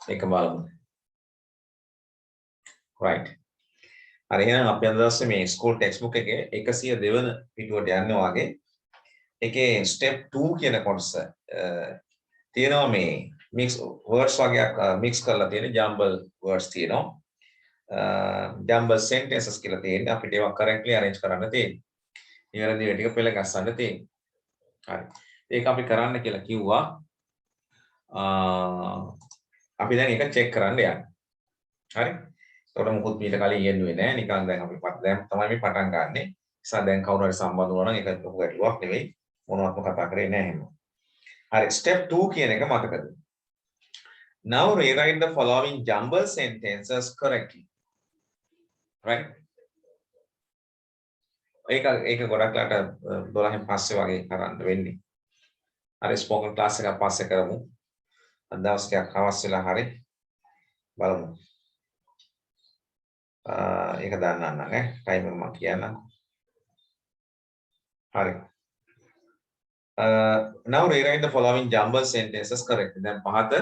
ඒක බලමු. right. හරි එහෙනම් අපි අද දවසේ මේ ස්කූල් ටෙක්ස්ට් බුක් එකේ 102 වෙනි පිටුවට යන්නේ වාගේ. ඒකේ ස්ටෙප් 2 කියන කොටස තියෙනවා මේ මික්ස් වර්ඩ්ස් වගේක් මික්ස් කරලා තියෙන ජම්බල් වර්ඩ්ස් තියෙනවා. ජම්බල් සෙන්ටෙන්සස් කියලා තියෙන්නේ අපිට ඒවා කරෙක්ට්ලි අරේන්ජ් කරන්න තියෙන්නේ. නිවැරදිව ටික පෙළ ගස්සන්න තියෙන්නේ. හරි. ඒක අපි කරන්න කියලා කිව්වා. අපි දැන් ඒක චෙක් කරන්න යන්නේ. හරි. ඒකට මොකුත් මීට කලින් ඉගෙනුවේ නැහැ. නිකන් දැන් අපි දැන් තමයි මේ පටන් ගන්නෙ. නිසා දැන් කවුරු හරි සම්බන්ධ වුණා නම් ඒක ලොකු ගැටලුවක් නෙවෙයි. මොනවත්ම කතා කරේ නැහැ එහෙම. හරි. step 2 කියන එක මතකද? Now rewrite the following jumble sentences correctly. Right? ඒක ගොඩක්ලාට 12න් පස්සේ වගේ කරන්න වෙන්නේ. හරි ස්පෝකන් ක්ලාස් එකක් පස්සේ කරමු. අද දවස් ටිකක් හවස් වෙලා හරි බලමු. ඒක දන්නන්න ඈ ටයිම් එක මම කියන්නම්. හරි. Now rewrite the following jumble sentences correctly. දැන් පහත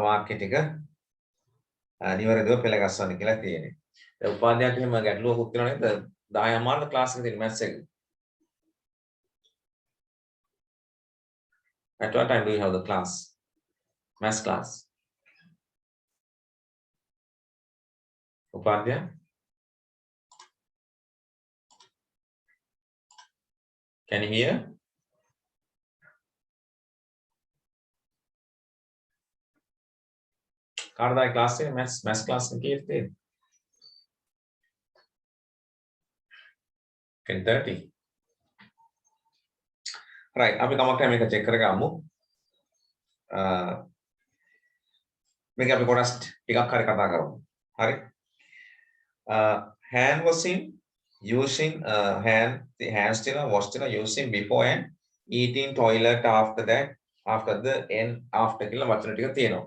වාක්‍ය ටික නිවැරදිව පෙළ ගස්සන්න කියලා තියෙන්නේ. දැන් උපාධ්‍යයට එහෙම ගැටලුවකුත් තියෙනවා නේද? 10 අමාරුද ක්ලාස් එකේ තියෙන මැත්ස් එක. At what time do you have the class? Maths class. Upadhyaya? Can you hear? කාටද ක්ලාස් එකේ maths class එකේ තියෙන්නේ? 10:30. Right, අපි කමක් නැහැ මේක චෙක් කරගමු. මේක අපි කොටස් ටිකක් හරි කතා කරමු. හරි. hand washing using the hands තියෙනවා wash තියෙනවා using before and eating toilet after that after the and after කියලා වචන ටික තියෙනවා.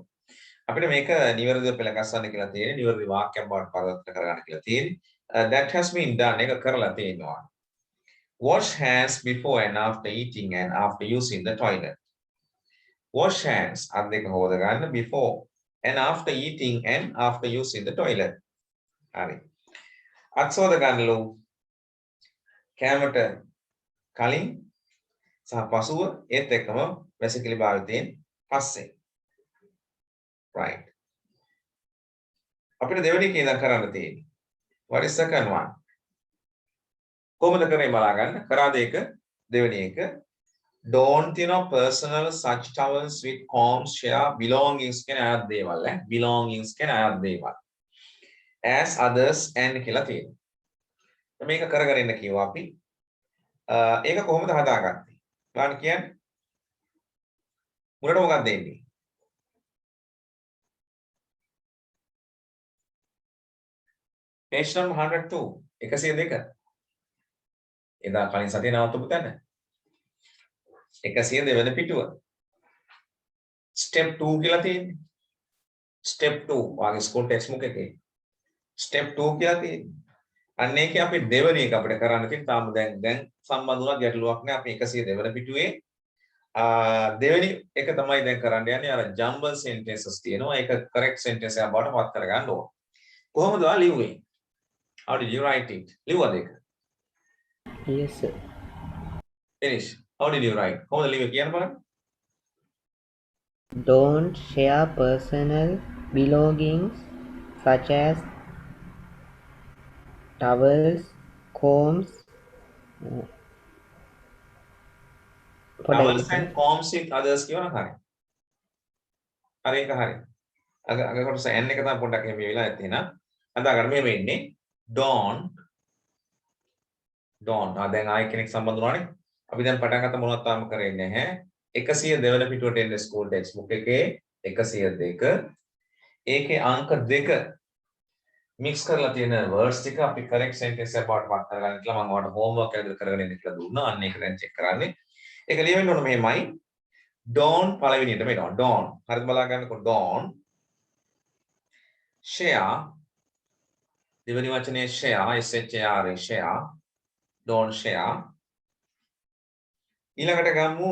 අපිට මේක නිවැරදිව පෙළ ගස්සන්න කියලා තියෙන්නේ. නිවැරදි වාක්‍යයක් බවට පරිවර්තන කරගන්න කියලා තියෙන්නේ. That has been done එක කරලා තියෙනවා. Wash hands before and after eating and after using the toilet. Wash hands අත් දෙක හොද ගන්න before and after eating and after using the toilet. හරි. අත් හොද ගන්නලු කැමරට කලින් සහ පසුව ඒත් එක්කම වැසිකිලි භාවිතයෙන් පස්සේ. Right. අපිට දෙවෙනි එක ඉඳන් කරන්න තියෙන්නේ. What is second one? කොහොමද කරේ බලා ගන්න. කරාද ඒක දෙවෙනි එක. Don't personal such towels with combs share belongings කියන අයත් දේවල් ඈ. belongings කියන අයත් දේවල්. As others and කියලා තියෙනවා. මේක කරගෙන ඉන්න කිව්වා අපි. ඒක කොහොමද හදාගත්තේ? බලන්න කියන්නේ. මුලට මොකක්ද දෙන්නේ? Page number 102 102. එදා කලින් සතියේ නවත්තපු තැන. 102 වෙනි පිටුව. step 2 කියලා තියෙන්නේ. step 2 වාගේ ස්කූල් ටෙක්ස්ට් බුක් එකේ. step 2 කියලා තියෙන්නේ. අන්න ඒකේ අපි දෙවෙනි එක අපිට කරන්න තියෙන තාම දැන් සම්බන්ධ වුණා ගැටලුවක් නෑ. අපි 102 වෙනි පිටුවේ දෙවෙනි එක තමයි දැන් කරන්න යන්නේ. අර jumble sentences තියෙනවා. ඒක correct sentence එකක් බවට පත් කරගන්න ඕන. කොහොමද ඔයා ලිව්වේ? How did you write it? ලිව්වද ඒක? Yes, sir. Finish. How did you write? කොහොමද ලිව්වේ කියන්න බලන්න. Don't share personal belongings such as towels, combs, Towels and combs with others කියවනම් හරි. හරි ඒක හරි. අග කොටස n එක තමයි පොඩ්ඩක් එහෙම වෙලා ඇත්තේ නා. හදාගන්න මෙහෙම ඉන්නේ. Don't දැන් ආයෙ කෙනෙක් සම්බන්ධ වුණානේ. අපි දැන් පටන් ගත්ත මොනවත් තාම කරේ නැහැ. 102 වෙනි පිටුවට එන්න ස්කූල් ටෙක්ස්ට් බුක් එකේ 102. ඒකේ අංක 2 මික්ස් කරලා තියෙන වර්ඩ්ස් ටික අපි correct sentence එකක් බවට පත් කරගන්න කියලා මම ඔයාලට homework එකක් කරගෙන ඉන්න කියලා දුන්නා. අන්න ඒක දැන් check කරන්නේ. ඒක ලියවෙන්න ඕන මෙහෙමයි. Don't පළවෙනියට මේනවා. Don't. හරිද බලා ගන්නකො don't share දෙවෙනි වචනේ share share don't share ඊළඟට ගමු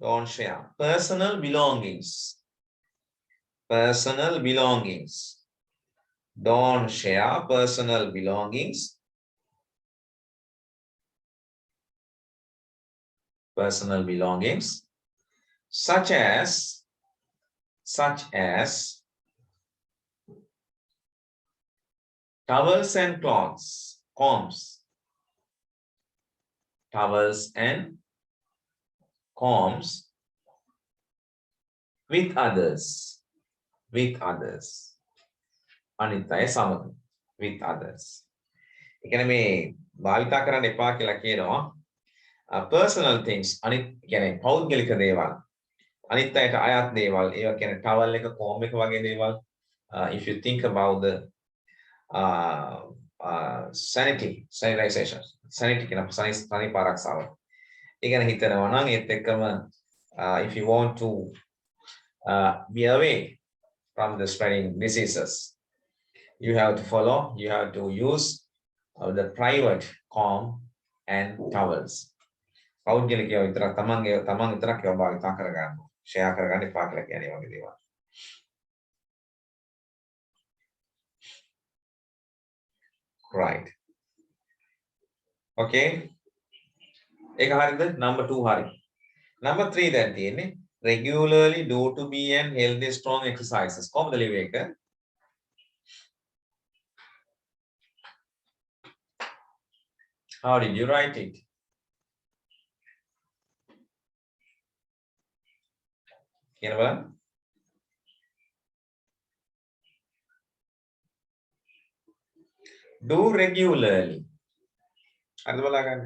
Don't share. Personal belongings. Personal belongings. Don't share personal belongings. Personal belongings. Such as towels and cloths, combs. Towels and combs with others. With others. අනිත් අය සමග. With others. ඒ කියන්නේ මේ භාවිතා කරන්න එපා කියලා කියනවා. Personal things අනිත් කියන්නේ පෞද්ගලික දේවල්. අනිත් අයට අයත් දේවල්. ඒවා කියන්නේ towel එක, comb එක වගේ දේවල්. If you think about the sanitization. Sanity කියන සනීප ආරක්ෂාව. ඒ ගැන හිතනවා නම් ඒත් එක්කම if you want to be away from the spreading diseases, you have to follow, you have to use the private comb and towels. පෞද්ගලිකව විතරක් තමන් විතරක් ඒවා භාවිතා කරගන්න. ෂෙයා කරගන්න එපා කියලා කියන්නේ වගේ දේවල්. Right. Okay. ඒක හරියද? Number 2 හරි. Number 3 දැන් තියෙන්නේ regularly do to be and healthy strong exercises. කොහොමද ලියුවේ එක? How did you write it? කියන බලන්න. Do regularly. හරිද බලා ගන්න.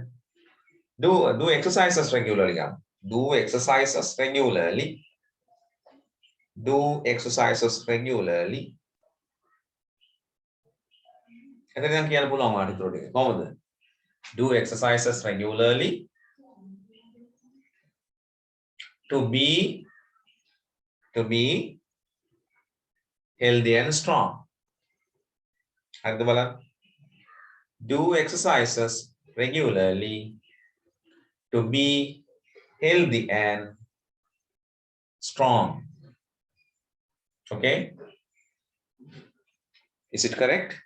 Do exercises regularly. Do exercises regularly. Do exercises regularly. එතන දැන් කියන්න පුළුවන් වාට උඩ ටික. කොහොමද? Do exercises regularly to be healthy and strong. හරිද බලන්න. Do exercises regularly to be healthy and strong. Okay? Is it correct?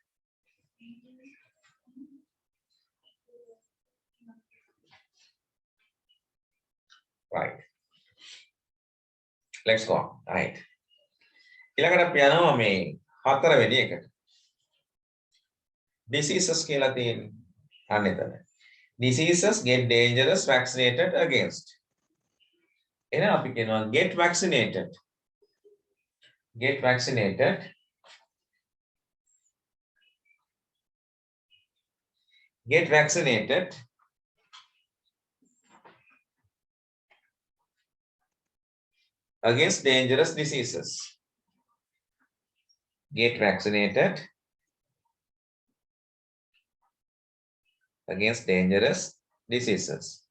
Right. Let's go. Right. ඊළඟට අපි යනවා මේ හතරවෙනි එකට. Diseases කියලා තියෙන්නේ. අන්න එතන. Diseases get dangerous vaccinated against. එහෙනම් අපි කියනවා get vaccinated. Get vaccinated. Get vaccinated. Against dangerous diseases. Get vaccinated against dangerous diseases.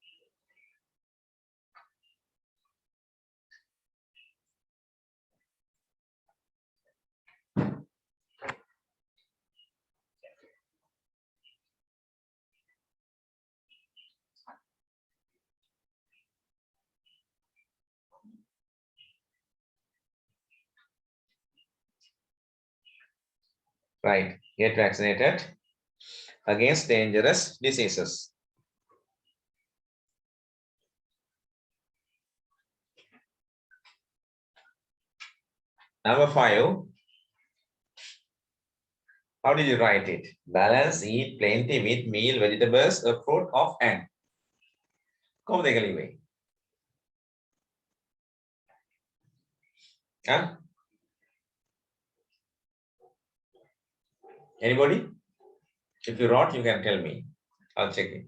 Right. Get vaccinated against dangerous diseases. Number 5. How did you write it? Balance, eat plenty with meal, vegetables, a fruit of and. Come take a leeway. Huh? Anybody? If you wrote, you can tell me. I'll check it.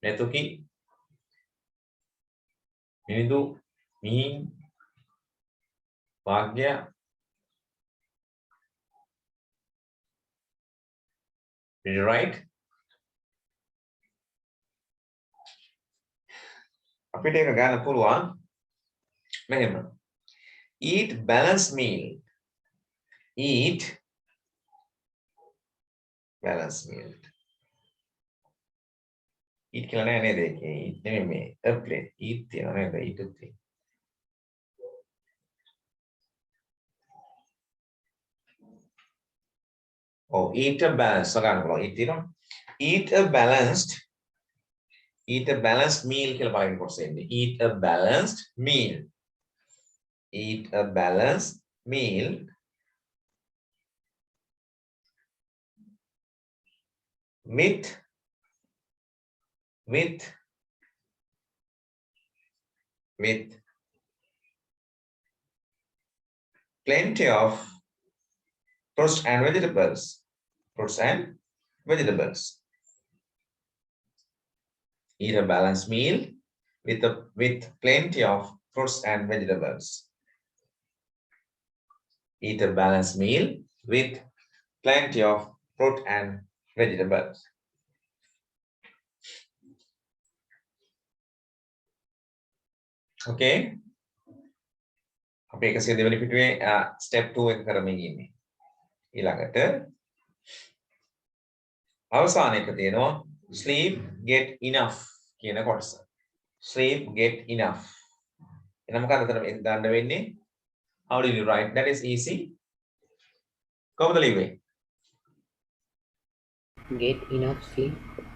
Netuki, Minidu, Meen, Bhagya. Did you write? අපිට එක ගන්න පුළුවන් මෙහෙම. Eat balanced meal. Eat balanced meal. eat කියලා නෑ නේද ඒකේ eat නෙමෙයි මේ airplane eat තියෙනවා නේද eat උත් eat a balanced ගන්න පුළුවන් eat තියෙනවා eat a balanced meal කියලා බලන්න කොටස එන්නේ eat a balanced meal with plenty of fruits and vegetables. Eat a balanced meal with plenty of fruits and vegetables. Eat a balanced meal with plenty of fruit and vegetables. Okay. අපි 102 වෙනි පිටුවේ step 2 එක කරමින් ඉන්නේ. ඊළඟට අවසාන එක තියෙනවා sleep get enough කියන කොටස. Sleep get enough. එන මොකක්ද අතන දාන්න වෙන්නේ? How do you write? That is easy. කොහොමද ලියුවේ? Get enough sleep.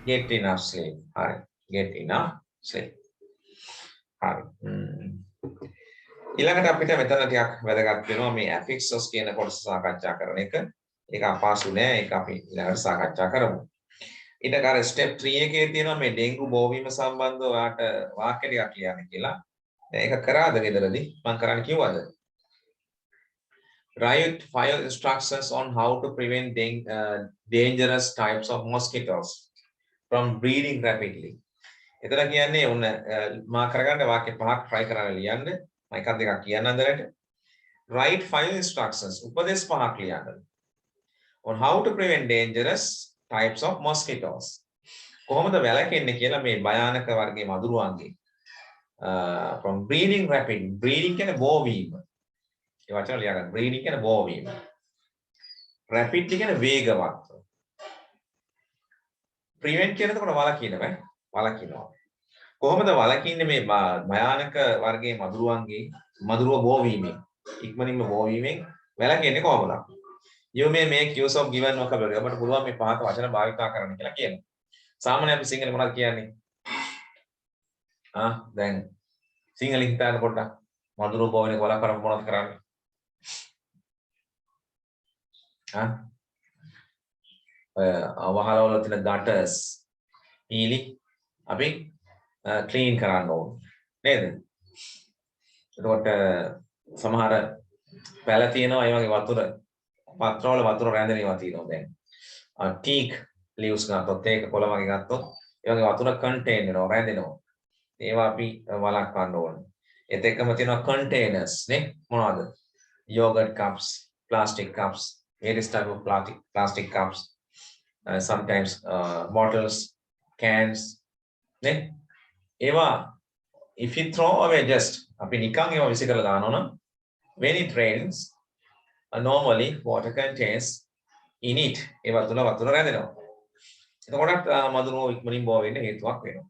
Get enough sleep. හරි. Get enough sleep. හරි. ඊළඟට අපිට මෙතන ටිකක් වැදගත් වෙනවා මේ affixes කියන කොටස සාකච්ඡා කරන එක. ඒක අපහසු නෑ. ඒක අපි ඊළඟට සාකච්ඡා කරමු. ඊට අර step 3 එකේ තියෙනවා මේ ඩෙන්ගු බෝවීම සම්බන්ධව ඔයාට වාක්‍ය ටිකක් ලියන්න කියලා. ඒක කරාද ගෙදරදී? මම කරන්න කිව්වද? Write 5 instructions on how to prevent dangerous types of mosquitoes from breeding rapidly. එතන කියන්නේ ඔන්න මා කරගන්න වාක්‍ය පහක් try කරලා ලියන්න. මම එකක් දෙකක් කියන්න අතරට. Write 5 instructions. උපදේශ පහක් ලියන්න. On how to prevent dangerous types of mosquitoes. කොහොමද වැළකෙන්නේ කියලා මේ භයානක වර්ගයේ මදුරුවන්ගේ from breeding rapid. breeding කියන්නේ බෝවීම. ඒ වචන ලියා ගන්න. breeding කියන්නේ බෝවීම. rapid කියන්නේ වේගවත්. prevent කියනකොට වළකිනවා. වළකිනවා. කොහොමද වළකින්නේ මේ භයානක වර්ගයේ මදුරුව බෝවීමෙන්? ඉක්මනින්ම බෝවීමෙන් වැළකෙන්නේ කොහොමද? You may make use of given vocabulary. අපිට පුළුවන් මේ පහත වචන භාවිතා කරන්න කියලා කියනවා. සාමාන්‍යයෙන් අපි සිංහලෙන් මොනවද කියන්නේ? දැන් සිංහලෙන් හිතන්න පොඩ්ඩක්. මදුරුව බෝවීම වළක්වන්න මොනවද කරන්නේ? වහලවල තියෙන gutters පීලි අපි ක්ලීන් කරන්න ඕන නේද? එතකොට සමහර පැල තියෙනවා ඒ වගේ වතුර පත්‍රවල වතුර රැඳෙන ඒවා තියෙනවා දැන්. teak leaves ගත්තොත් ඒක කොළ වගේ ගත්තොත් ඒ වගේ වතුර contain වෙනවා රැඳෙනවා. ඒවා අපි වළක්වන්න ඕන. ඒත් එක්කම තියෙනවා containers නේ මොනවද? yogurt cups, plastic cups, various type of plastic cups, sometimes bottles, cans නේ ඒවා if you throw away just අපි නිකන් ඒවා විසි කරලා දානවා නම් when it rains normally water contains in it ඒවා තුල වතුර රැඳෙනවා. එතකොට මදුරුව ඉක්මනින් බෝ වෙන්න හේතුවක් වෙනවා.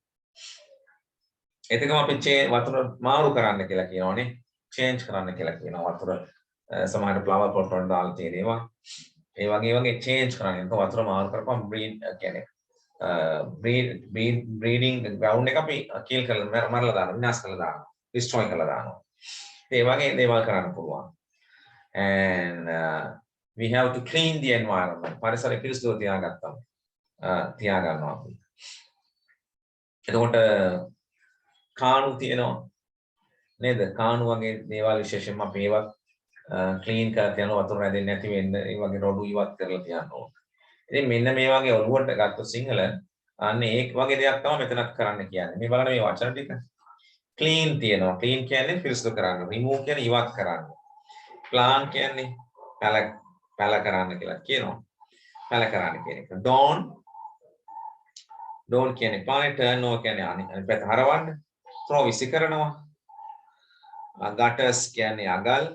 එතකම අපි වතුර මාරු කරන්න කියලා කියනවානේ. change කරන්න කියලා කියනවා වතුර සමහර flower pot වල දාලා තියෙන ඒවා. ඒ වගේ change කරන්න. එතකොට වතුර මාරු කරපුවම breed කියන්නේ breeding ground එක අපි kill කරලා මරලා දානවා විනාශ කරලා දානවා destroy කරලා දානවා ඒ වගේ දේවල් කරන්න පුළුවන් and we have to clean the environment පරිසරය පිරිසිදු තියාගන්නවා අපි එතකොට කාණු තියෙනවා නේද කාණු වගේ දේවල් විශේෂයෙන්ම අපි ඒවත් clean කරලා තියනවා වතුර රැඳෙන්නේ නැති වෙන්න ඒ වගේ රොඩු ඉවත් කරලා තියන්න ඕන ඉතින් මෙන්න මේ වගේ ඔළුවට ගත්තොත් සිංහල අන්න ඒ වගේ දෙයක් තමයි මෙතනත් කරන්න කියන්නේ. මේ බලන්න මේ වචන ටික. clean තියෙනවා. clean කියන්නේ පිරිසිදු කරන්න. remove කියන්නේ ඉවත් කරන්න. plan කියන්නේ පැල කරන්න කියලා කියනවා. පැල කරන්න කියන එක. don't කියන්නේ planet turn over කියන්නේ අනිත් පැත්ත හරවන්න. throw විසි කරනවා. gutters කියන්නේ අගල්.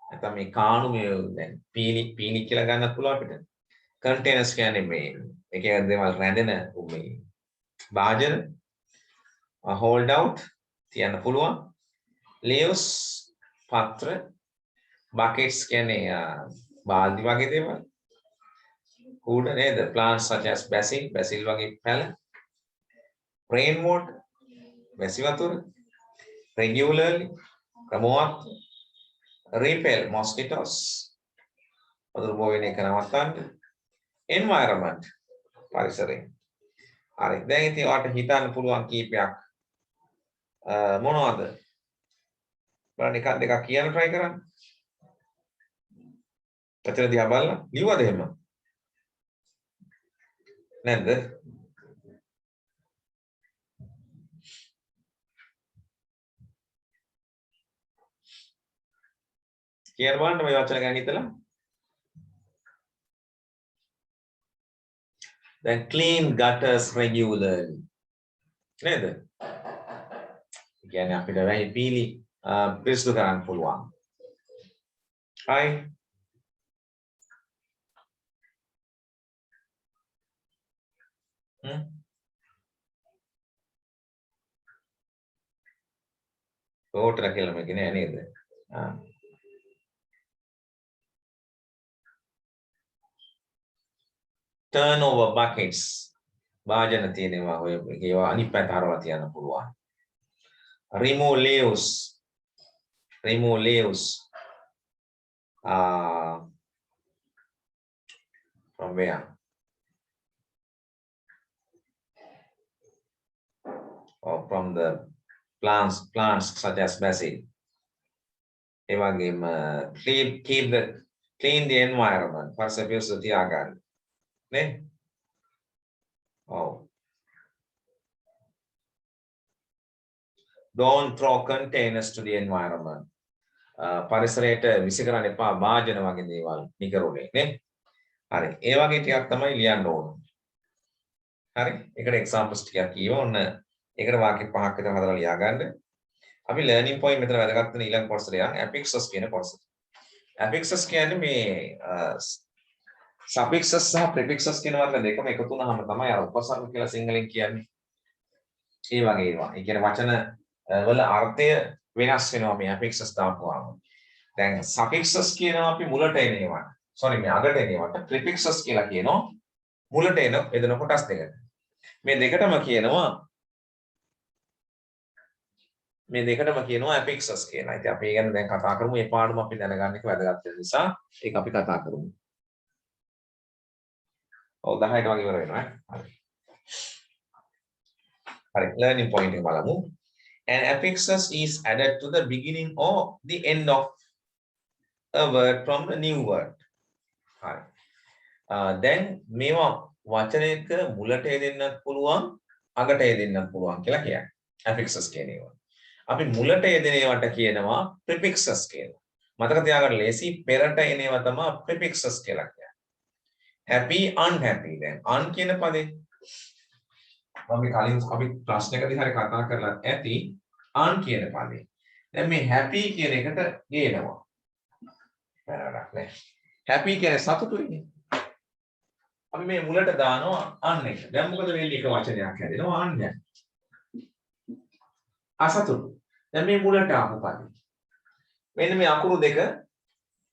නැත්නම් මේ කාණු මේ දැන් පීනි කියලා ගන්නත් පුළුවන් අපිට. containers කියන්නේ මේ එක දේවල් රැඳෙන මේ භාජන hold out තියන්න පුළුවන්. leaves පත්‍ර buckets කියන්නේ බාල්දි වගේ දේවල්. කූඩ නේද? plants such as basil වගේ පැල. rain water වැසි වතුර. regularly ක්‍රමවත්. repel mosquitoes වතුර බෝ වෙන එක නවත්තන්න. environment පරිසරය. හරි. දැන් ඉතින් ඔයාලට හිතන්න පුළුවන් කීපයක් මොනවද? බලන්න එකක් දෙකක් කියන්න try කරන්න. පැතර දිහා බලලා ලියුවද එහෙම? නැද්ද? කියන්න බලන්න මේ වචන ගැන හිතලා. දැන් clean gutters regularly. නේද? කියන්නේ අපිට වැහි පීලි පිරිසිදු කරන්න පුළුවන්. හයි. water කියලා මේක නෑ නේද? turn over buckets භාජන තියෙනවා ඔය ඒවා අනිත් පැත්ත හරවලා තියන්න පුළුවන්. remove leaves from where? Or from the plants such as basil. ඒ වගේම clean the environment පරිසරය තියාගන්න. නේ? ඔව්. don't throw containers to the environment. පරිසරයට විසි කරන්න එපා භාජන වගේ දේවල් නිකරුණේ නේ. හරි. ඒ වගේ ටිකක් තමයි ලියන්න ඕන. හරි. ඒකට examples ටිකක් කියව ඔන්න ඒකට වාක්‍ය පහක් විතර හදලා ලියා ගන්න. අපි learning point මෙතන වැදගත් වෙන ඊළඟ කොටසට යන් affixes කියන කොටස. affixes කියන්නේ මේ suffixes සහ prefixes කියන වචන දෙකම එකතු වුණාම තමයි අර උපසර්ග කියලා සිංහලෙන් කියන්නේ. ඒ වගේ ඒවා. ඒ කියන්නේ වචන වල අර්ථය වෙනස් වෙනවා මේ affixes දාපුවාම. දැන් suffixes කියනවා අපි මුලට එන ඒවා. sorry මේ අගට එන ඒවාට prefixes කියලා කියනවා මුලට එන එදෙන කොටස් දෙකට. මේ දෙකටම කියනවා affixes කියලා. ඉතින් අපි ගැන දැන් කතා කරමු. මේ පාඩම අපි දැනගන්න එක වැදගත් වෙන නිසා ඒක අපි කතා කරමු. ඔව් 10ට වගේ ඉවර වෙනවා ඈ. හරි. learning point එක බලමු. An affixes is added to the beginning or the end of a word from the new word. හරි. දැන් මේවා වචනයක මුලට යෙදෙන්නත් පුළුවන් අගට යෙදෙන්නත් පුළුවන් කියලා කියන්නේ. affixes කියන ඒවා. අපි මුලට යෙදෙන ඒවාට කියනවා prefixes කියලා. මතක තියාගන්න ලේසි පෙරට එන ඒවා තමයි prefixes කියලා කියන්නේ. happy unhappy දැන් un කියන පදේ අපි කලින් අපි ප්‍රශ්නයකදී හරි කතා කරලා ඇති un කියන පදේ. දැන් මේ happy කියන එකට ගේනවා. බරක් නෑ. happy කියන්නේ සතුටුයිනේ. අපි මේ මුලට දානවා un එක. දැන් මොකද වෙන්නේ එක වචනයක් හැදෙනවා un දැන්. අසතුටු. දැන් මේ මුලට ආපු පදේ. මෙන්න මේ අකුරු දෙක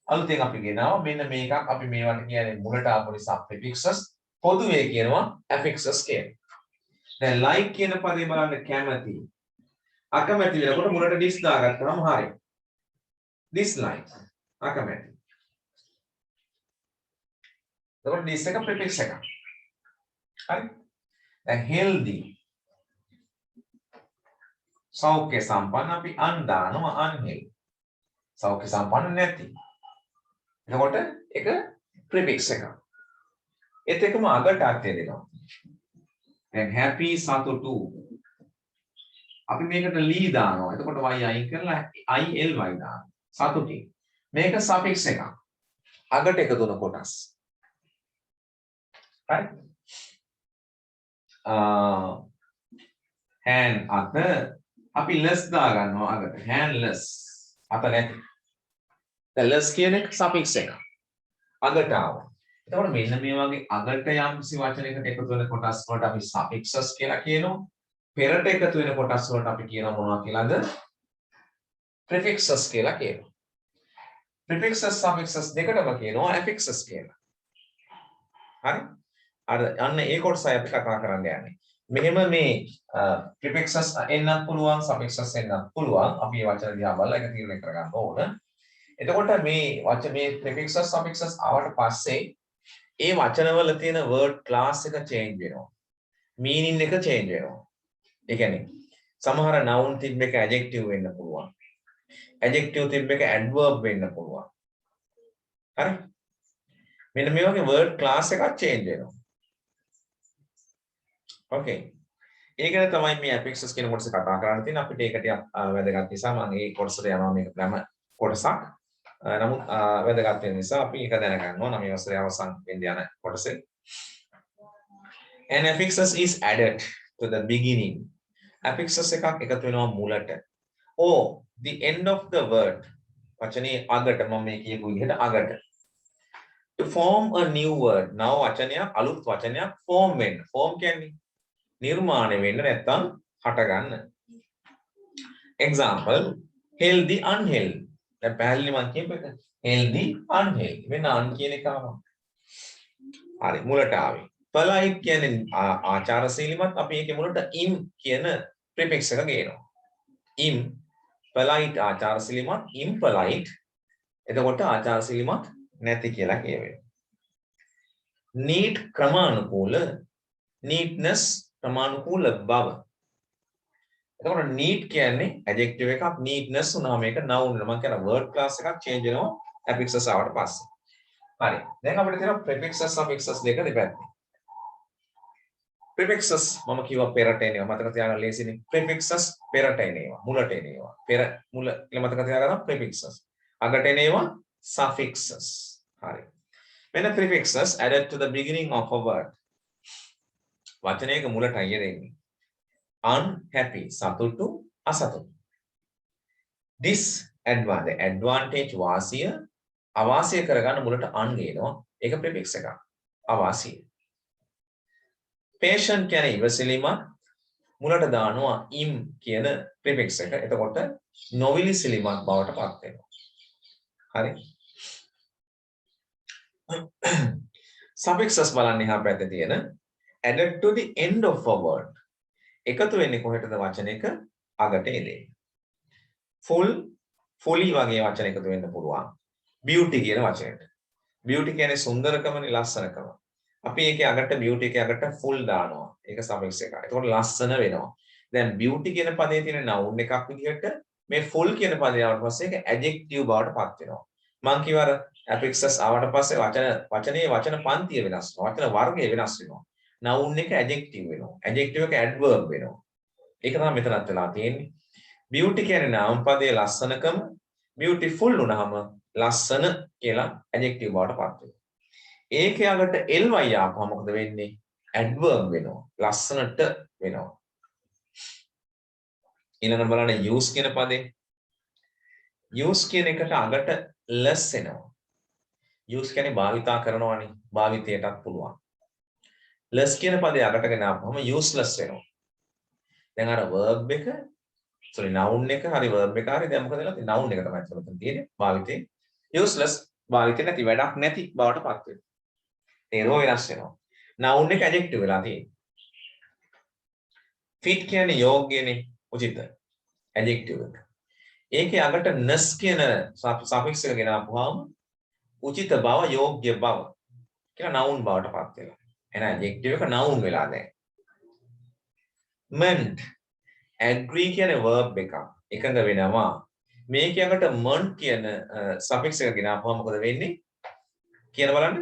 අලුතෙන් අපි ගෙනාවා. මෙන්න මේකක් අපි මේවට කියන්නේ මුලට ආපු නිසා prefixes පොදුවේ කියනවා affixes කියලා. දැන් like කියන පදේ බලන්න කැමති. අකමැති වෙනකොට මුලට dis දාගත්තාම හරි. dislike අකමැති. එතකොට dis එක prefix එකක්. හරි. දැන් healthy සෞඛ්‍ය සම්පන්න අපි un දානවා unhealthy. සෞඛ්‍ය සම්පන්න නැති. එතකොට ඒක prefix එකක්. ඒත් එකම අගට අර්ථය දෙනවා. දැන් happy සතුටු. අපි මේකට lee දානවා. එතකොට y අයින් කරලා ily දානවා. සතුටි. මේක suffix එකක්. අගට එකතු වෙන කොටස්. right? hand අත අපි less දා ගන්නවා අගට. handless. අත නැති. දැන් less කියන එක suffix එක. අගට ආවා. එතකොට මෙන්න මේ වගේ අගට යම්කිසි වචනයකට එකතු වෙන කොටස් වලට අපි suffixes කියලා කියනවා. පෙරට එකතු වෙන කොටස් වලට අපි කියනවා මොනවා කියලාද? prefixes කියලා කියනවා. prefixes suffixes දෙකටම කියනවා affixes කියලා. හරි? අර අන්න ඒ කොටසයි අපි කතා කරන්න යන්නේ. මෙහෙම මේ prefixes එන්නත් පුළුවන් suffixes එන්නත් පුළුවන්. අපි මේ වචන දිහා බලලා ඒක තීරණය කරගන්න ඕන. එතකොට මේ prefixes suffixes ආවට පස්සේ ඒ වචනවල තියෙන word class එක change වෙනවා. meaning එක change වෙනවා. ඒ කියන්නේ සමහර noun තිබ්බ එක adjective වෙන්න පුළුවන්. adjective තිබ්බ එක adverb වෙන්න පුළුවන්. හරි? මෙන්න මේ වගේ word class එකක් change වෙනවා. okay. ඒකනේ තමයි මේ affixes කියන කොටස කතා කරන්න තියෙන්නේ. අපිට ඒක ටිකක් වැදගත් නිසා මම මේ කොටසට යනවා මේක ප්‍රම කොටසක්. නමුත් වැදගත් වෙන නිසා අපි ඒක දැනගන්න ඕන මේ වසරේ අවසන් වෙන්න යන කොටසේ. An affixes is added to the beginning. affixes එකක් එකතු වෙනවා මුලට. or the end of the word. වචනේ අගට මම මේ කියපු විදිහට අගට. to form a new word. now වචනයක් අලුත් වචනයක් form වෙන්න. form කියන්නේ නිර්මාණය වෙන්න නැත්නම් හට ගන්න. example healthy unhealthy. දැන් පැහැදිලි මම කියපු එක healthy unhealthy වෙන un කියන එක ආවා. හරි මුලට ආවේ. polite කියන්නේ ආචාරශීලීමත් අපි ඒකේ මුලට im කියන prefix එක ගේනවා. im polite ආචාරශීලීමත් impolite එතකොට ආචාරශීලීමත් නැති කියලා කියවෙනවා. neat ක්‍රමානුකූල neatness ක්‍රමානුකූල බව. එතකොට neat කියන්නේ adjective එකක් neatness උනාම මේක noun වෙනවා. මම කියන word class එකක් change වෙනවා affixes ආවට පස්සේ. හරි. දැන් අපිට තියෙනවා prefixes suffixes දෙක දෙපැත්තේ. prefixes මම කිව්වා පෙරට එනවා. මතක තියාගන්න ලේසිනේ. prefixes පෙරට එනවා. මුලට එනවා. පෙර මුල කියලා මතක තියාගන්න prefixes. අගට එනවා suffixes. හරි. When a prefixes added to the beginning of a word. වචනයක මුලටයි දෙන්නේ. unhappy සතුටු අසතුටු. advantage වාසිය අවාසිය කරගන්න මුලට un ගේනවා. ඒක prefix එකක්. අවාසිය. patient කියන්නේ ඉවසිලිමත් මුලට දානවා im කියන prefix එක. එතකොට නොවිලිසිලිමත් බවට පත් වෙනවා. හරි. suffixes බලන්න එහා පැත්තේ තියෙන added to the end of a word. එකතු වෙන්නේ කොහෙටද වචනයක අගට එන්නේ. fully වගේ වචන එකතු වෙන්න පුළුවන්. beauty කියන වචනයට. beauty කියන්නේ සුන්දරකමනේ ලස්සනකම. අපි ඒකේ අගට beauty එකේ අගට full දානවා. ඒක suffix එකක්. එතකොට ලස්සන වෙනවා. දැන් beauty කියන පදේ තියෙන noun එකක් විදිහට මේ full කියන පදේ ආවට පස්සේ ඒක adjective බවට පත් වෙනවා. මම කිව්වා affixes ආවට පස්සේ වචන පන්තිය වෙනස් වෙනවා. වචන වර්ගය වෙනස් වෙනවා. noun එක adjective වෙනවා. adjective එක adverb වෙනවා. ඒක තමයි මෙතනත් වෙලා තියෙන්නේ. beauty කියන්නේ නාම පදයේ ලස්සනකම beautiful වුණාම ලස්සන කියලා adjective බවට පත් වෙනවා. ඒකේ අගට ly ආපුවම මොකද වෙන්නේ? adverb වෙනවා. ලස්සනට වෙනවා. ඊළඟට බලන්න use කියන පදේ. use කියන එකට අගට less එනවා. use කියන්නේ භාවිතා කරනවානේ. භාවිතයටත් පුළුවන්. less කියන පදේ අගට ගෙන ආපුවම useless වෙනවා. දැන් අර verb එක noun එක හරි verb එක හරි දැන් මොකද වෙලා තියෙන්නේ? noun එක තමයි එතන තියෙන්නේ. භාවිතේ useless භාවිතේ නැති වැඩක් නැති බවට පත් වෙනවා. තේරුම වෙනස් වෙනවා. noun එක adjective වෙලා තියෙන්නේ. fit කියන්නේ යෝග්‍යනේ උචිත adjective එක. ඒකේ අගට ness කියන suffix එක ගෙන ආපුවාම උචිත බව යෝග්‍ය බව කියලා noun බවට පත් වෙනවා. එහෙනම් adjective එක noun වෙලා දැන්. meant agree කියන්නේ verb එකක්. එකඟ වෙනවා. මේකේ අගට meant කියන suffix එක ගෙන ආපුවාම මොකද වෙන්නේ? කියන බලන්න.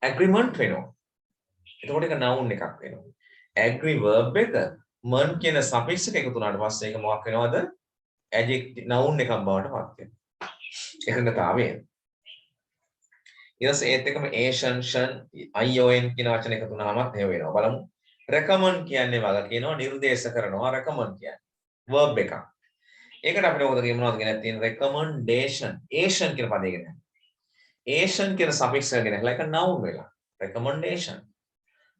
agreement වෙනවා. එතකොට ඒක noun එකක් වෙනවා. agree verb එක meant කියන suffix එක එකතු වුණාට පස්සේ ඒක මොකක් වෙනවද? adjective noun එකක් බවට පත් වෙනවා. එකඟතාවය. ඊට පස්සේ ඒත් එකම asian shan ion කියන වචන එකතු වුණාමත් එහෙම වෙනවා. බලමු. recommend කියන්නේ වග කියනවා නිර්දේශ කරනවා recommend කියන්නේ verb එකක්. ඒකට අපිට මොකද කියනවද කියන තියෙන recommendation asian කියන පදේ ගෙන. Asian කියන suffix එක ගෙන like a noun වෙලා. Recommendation.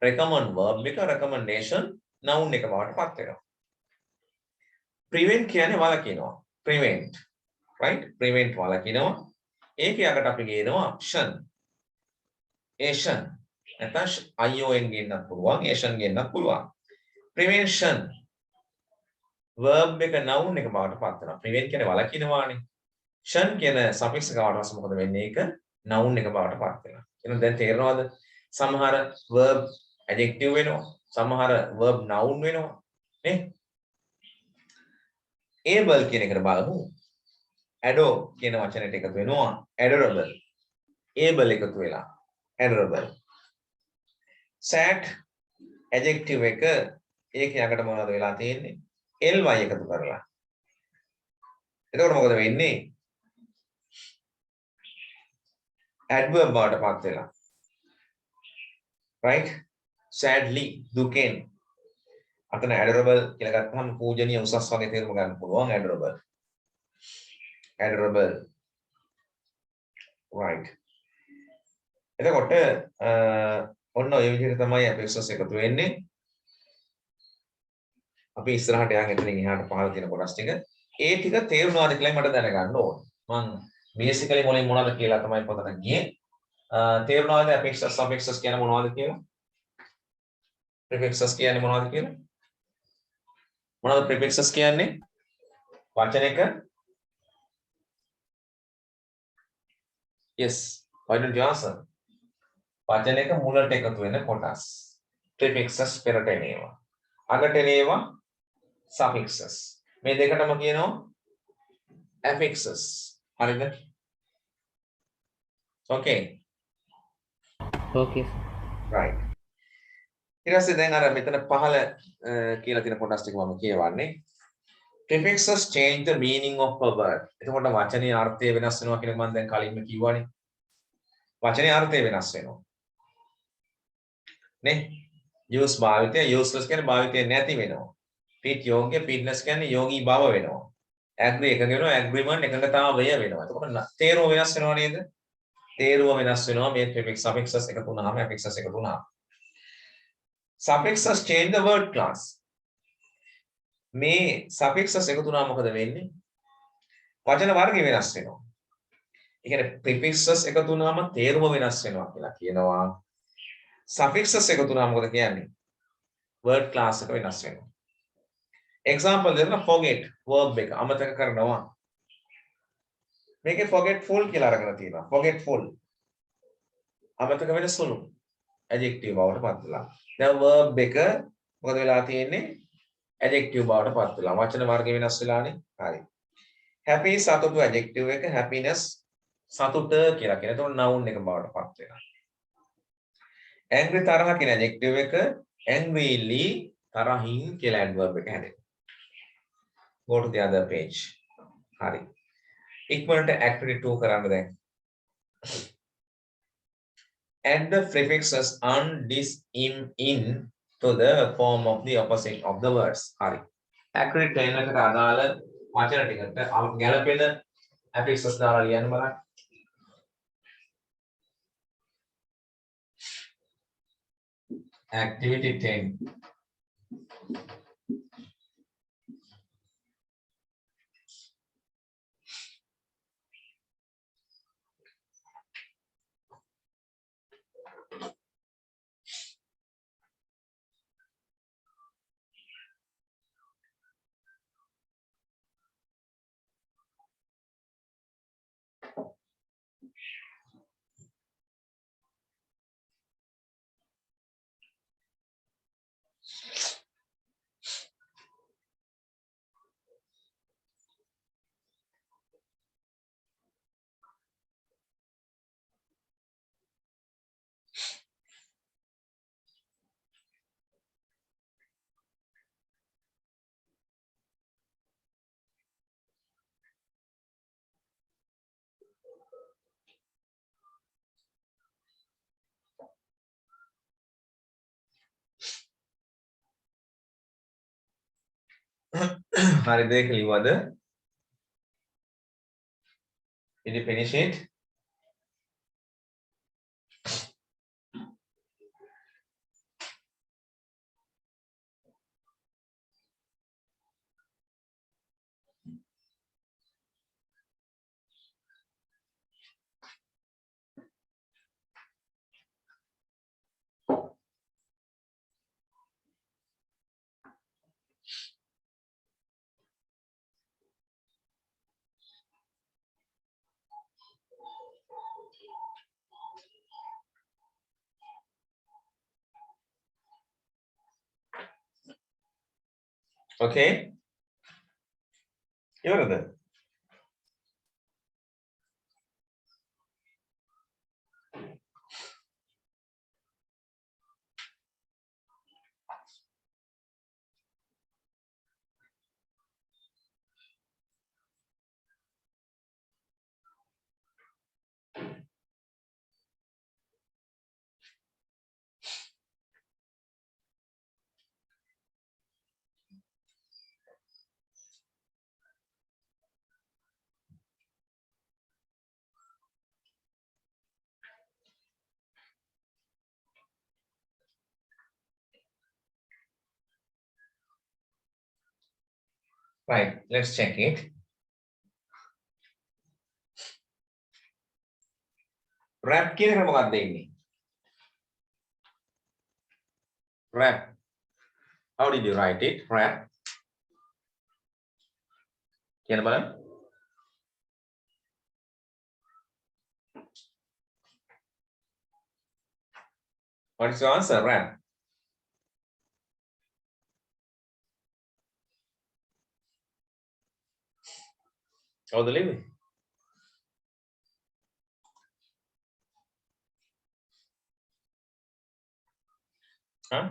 Recommend verb එක recommendation noun එක බවට පත් වෙනවා. Prevent කියන්නේ වළකිනවා. Prevent. Right? Prevent වළකිනවා. ඒක යකට අපි කියනවා ෂන්. Asian. නැත්නම් ION ගෙන්නත් පුළුවන්, Asian ගෙන්නත් පුළුවන්. Prevention. verb එක noun එක බවට පත් වෙනවා. Prevent කියන්නේ වළකිනවානේ. ෂන් කියන suffix එක ආවට පස්සේ මොකද වෙන්නේ? ඒක noun එක බවට පත් වෙනවා. එහෙනම් දැන් තේරෙනවද? සමහර verb adjective වෙනවා. සමහර verb noun වෙනවා. නේ? able කියන එකට බලමු. ado කියන වචනයට එකතු වෙනවා. adorable. able එකතු වෙලා. adorable. sad adjective එක ඒක යකට මොනවද වෙලා තියෙන්නේ? ly එකතු කරලා. එතකොට මොකද වෙන්නේ? adverb බවට පත් වෙලා. right? sadly දුකෙන්. අතන adorable කියලා ගත්තහම පූජනීය උසස් වගේ තේරුම ගන්න පුළුවන් adorable. adorable. right. එතකොට ඔන්න ඔය විදිහට තමයි affixes එකතු වෙන්නේ. අපි ඉස්සරහට යන් එතනින් එහාට පහළ තියෙන කොටස් ටික ඒ ටික තේරුණාද කියලා මට දැනගන්න ඕන. මම බේසිකලි මොලේ මොනවද කියලා තමයි පොතට ගියේ. තේරුණාද affixes suffixes කියන්නේ මොනවද කියලා? prefixes කියන්නේ මොනවද කියලා? මොනවද prefixes කියන්නේ? වචනයක yes why don't you answer? වචනයක මුලට එකතු වෙන කොටස්. prefixes පෙරට එන ඒවා. අගට එන ඒවා suffixes. මේ දෙකටම කියනවා affixes. හරිද? okay. Okay. right. ඊට පස්සේ දැන් අර මෙතන පහළ කියලා තියෙන කොටස් ටික මම කියවන්නේ. prefixes change the meaning of a word. එතකොට වචනේ අර්ථය වෙනස් වෙනවා කියන එක මම දැන් කලින්ම කිව්වනේ. වචනේ අර්ථය වෙනස් වෙනවා. නේ? use භාවිතය useless කියන්නේ භාවිතය නැති වෙනවා. fit යෝග්‍ය fitness කියන්නේ යෝගී බව වෙනවා. agree එකඟ වෙනවා agreement එකඟතාවය වෙනවා. එතකොට තේරුම වෙනස් වෙනව නේද? තේරුම වෙනස් වෙනවා මේ prefix suffixes එකතු වුණාම affixes එකතු වුණාම. suffixes change the word class. මේ suffixes එකතු වුණාම මොකද වෙන්නේ? වචන වර්ගය වෙනස් වෙනවා. ඒ කියන්නේ prefixes එකතු වුණාම තේරුම වෙනස් වෙනවා කියලා කියනවා. suffixes එකතු වුණාම මොකද කියන්නේ? word class එක වෙනස් වෙනවා. example දෙන්න forget verb එක අමතක කරනවා. මේකේ forgetful කියලා අරගෙන තියෙනවා. forgetful අමතක වෙන සුළු adjective බවට පත් වෙලා. දැන් verb එක මොකද වෙලා තියෙන්නේ? adjective බවට පත් වෙලා. වචන වර්ගය වෙනස් වෙලානේ. හරි. happy සතුටු adjective එක happiness සතුට කියලා කියන. එතකොට noun එක බවට පත් වෙනවා. angry තරහ කියන adjective එක angryly තරහින් කියලා adverb එක හැදෙනවා. go to the other page. හරි. ඉක්මනට activity 2 කරන්න දැන්. add the prefixes un, dis, im, in to the form of the opposite of the words. හරි. activity 10 එකට අදාළ වචන ටිකට ගැලපෙන affixes දාලා ලියන්න බලන්න. activity 10. හරිද ඒක ලිව්වද? Did you finish it? Okay? ඉවරද? Right, let's check it. Wrap කියන එක මොකක්ද ඉන්නේ? Wrap. How did you write it? Wrap. කියන බලන්න. What is your answer? Wrap. කවුද ලිව්වේ? Huh?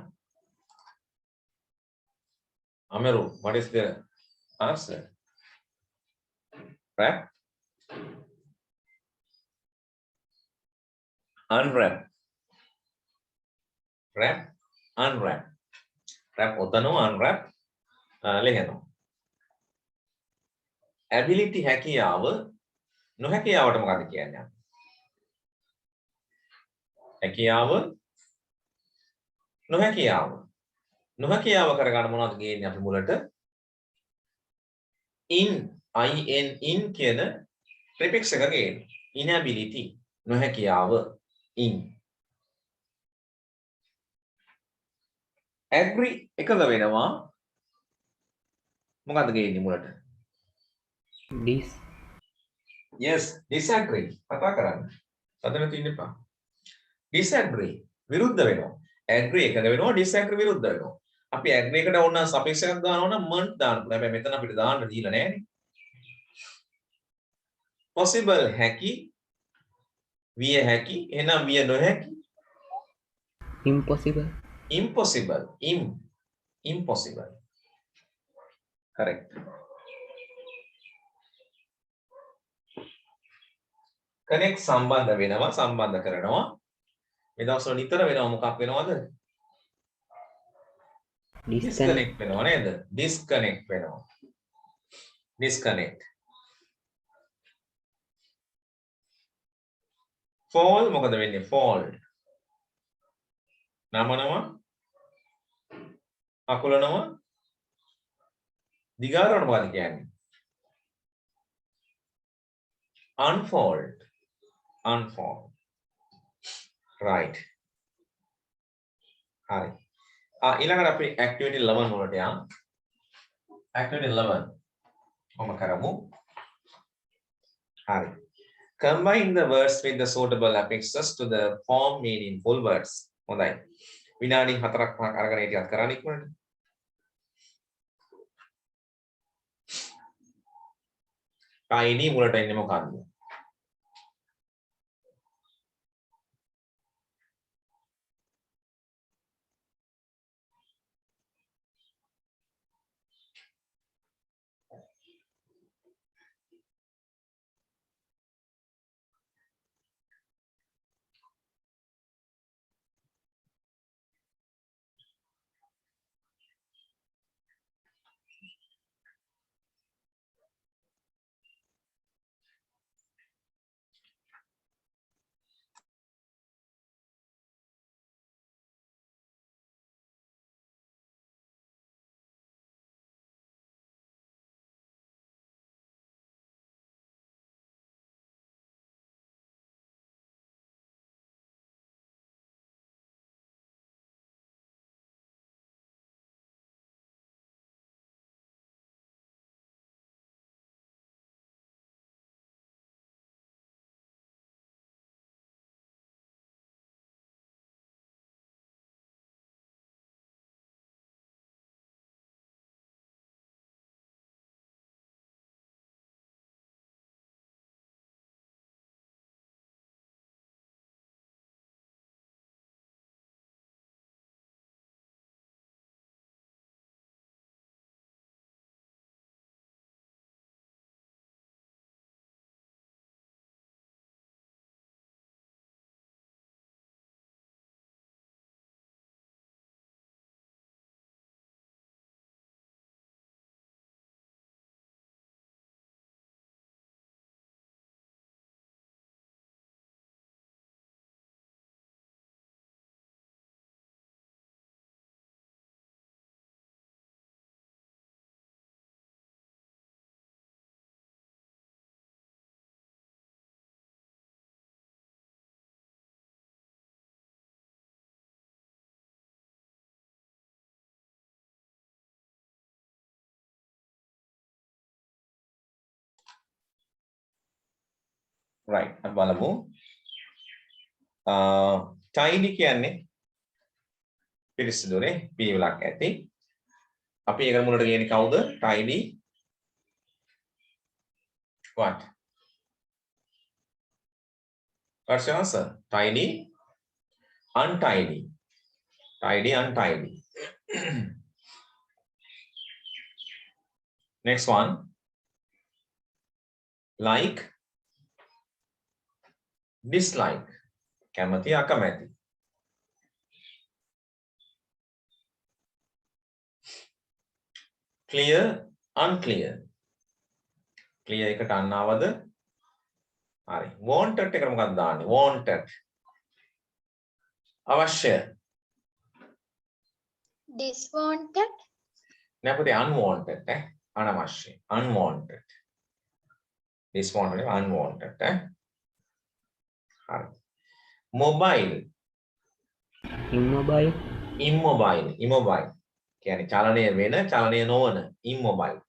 Ameru, what is the answer? Wrap? Unwrap. Wrap? Unwrap. Wrap ඔතනවා unwrap ලියනවා. Ability හැකියාව නොහැකියාවට මොකක්ද කියන්නේ? හැකියාව නොහැකියාව. නොහැකියාව කරගන්න මොනවද ගේන්නේ අපි මුලට? in in කියන prefix එක ගේන්නේ. Inability නොහැකියාව in. agree එකද වෙනවා මොකද්ද ගේන්නේ මුලට? Dis. Yes, disagree. කතා කරන්න. අදන තියෙන්න එපා. disagree විරුද්ධ වෙනවා. agree එකක වෙනවා disagree විරුද්ධ වෙනවා. අපි agree එකට ඕන නම් suffix එකක් දානවා නම් ment දාන්න පුළුවන්. හැබැයි මෙතන අපිට දාන්න දීලා නැහැනේ. possible හැකි විය හැකි එහෙනම් විය නොහැකි Impossible. impossible impossible correct. connect සම්බන්ධ වෙනවා සම්බන්ධ කරනවා. මේ දවස්වල නිතර වෙනවා මොකක් වෙනවද? disconnect වෙනවා නේද? disconnect වෙනවා. disconnect. fall මොකද වෙන්නේ? fall. නමනවා අකුලනවා දිගාරවන මොකද කියන්නේ? unfold. unfold. right. හරි. ඊළඟට අපි activity 11 වලට යමු. activity 11 ඔම කරමු. හරි. Combine the words with the suitable affixes to the form meaningful words. හොඳයි. විනාඩි 4ක් 5ක් අරගෙන ටිකක් කරන්න ඉක්මනට. ID මුලට එන්නේ මොකක්ද? right අපි බලමු tidy කියන්නේ පිරිසිදුනේ පිළිවෙලක් ඇති අපි ඒකට මුලට ගේන්නේ කවුද tidy what what's your answer tidy untidy tidy untidy next one like dislike කැමති අකමැති clear unclear clear එකට අන්නවද හරි wanted එකට මොකක්ද දාන්නේ wanted අවශ්‍ය diswanted, නැපොතේ unwanted අනවශ්‍ය unwanted diswanted unwanted හරි mobile Immobile. immobile කියන්නේ චලනය වෙන චලනය නොවන immobile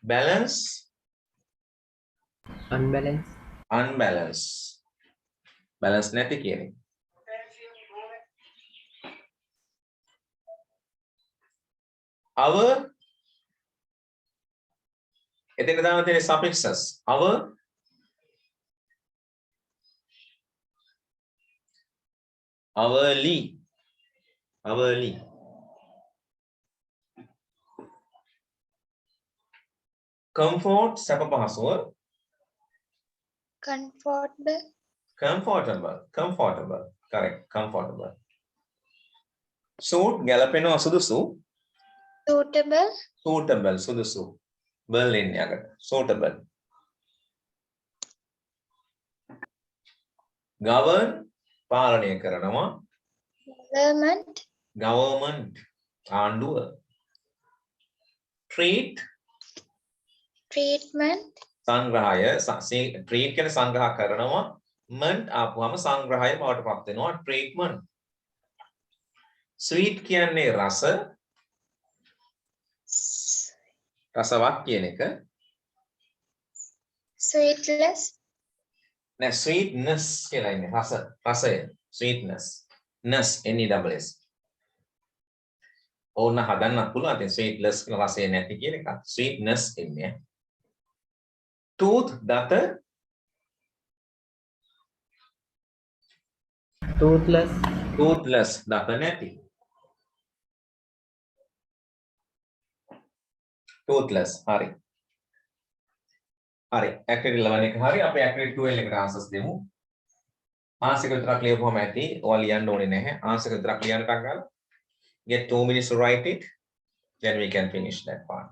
balance Unbalanced. unbalance balance නැති කියන එක our එතන දාන තියෙන suffixes hourly comfort සැප පහසුව comfortable correct comfortable suit ගැලපෙනවා සුදුසු suitable සුදුසු berlin යකට suitable govern පාලනය කරනවා government ආණ්ඩුව treatment, සංග්‍රහය treat කියන සංග්‍රහ කරනවා ment ආපුවම සංග්‍රහය බවට පත් වෙනවා treatment sweet කියන්නේ රසවත් කියන එක sweetless, නෑ sweetness කියලා ඉන්නේ රසය sweetness ness NESS ඕන හදන්නත් පුළුවන් ඉතින් sweetless කියලා රසය නැති කියන එක sweetness එන්නේ tooth දත Toothless. දත නැති toothless හරි activity 11 එක හරි අපි activity 12 එකට answers දෙමු answer එක විතරක් ලියපුවම ඇති ඔයාලා ලියන්න ඕනේ නැහැ answer එක විතරක් ලියන්න ටක් ගාලා get 2 minutes to write it then we can finish that part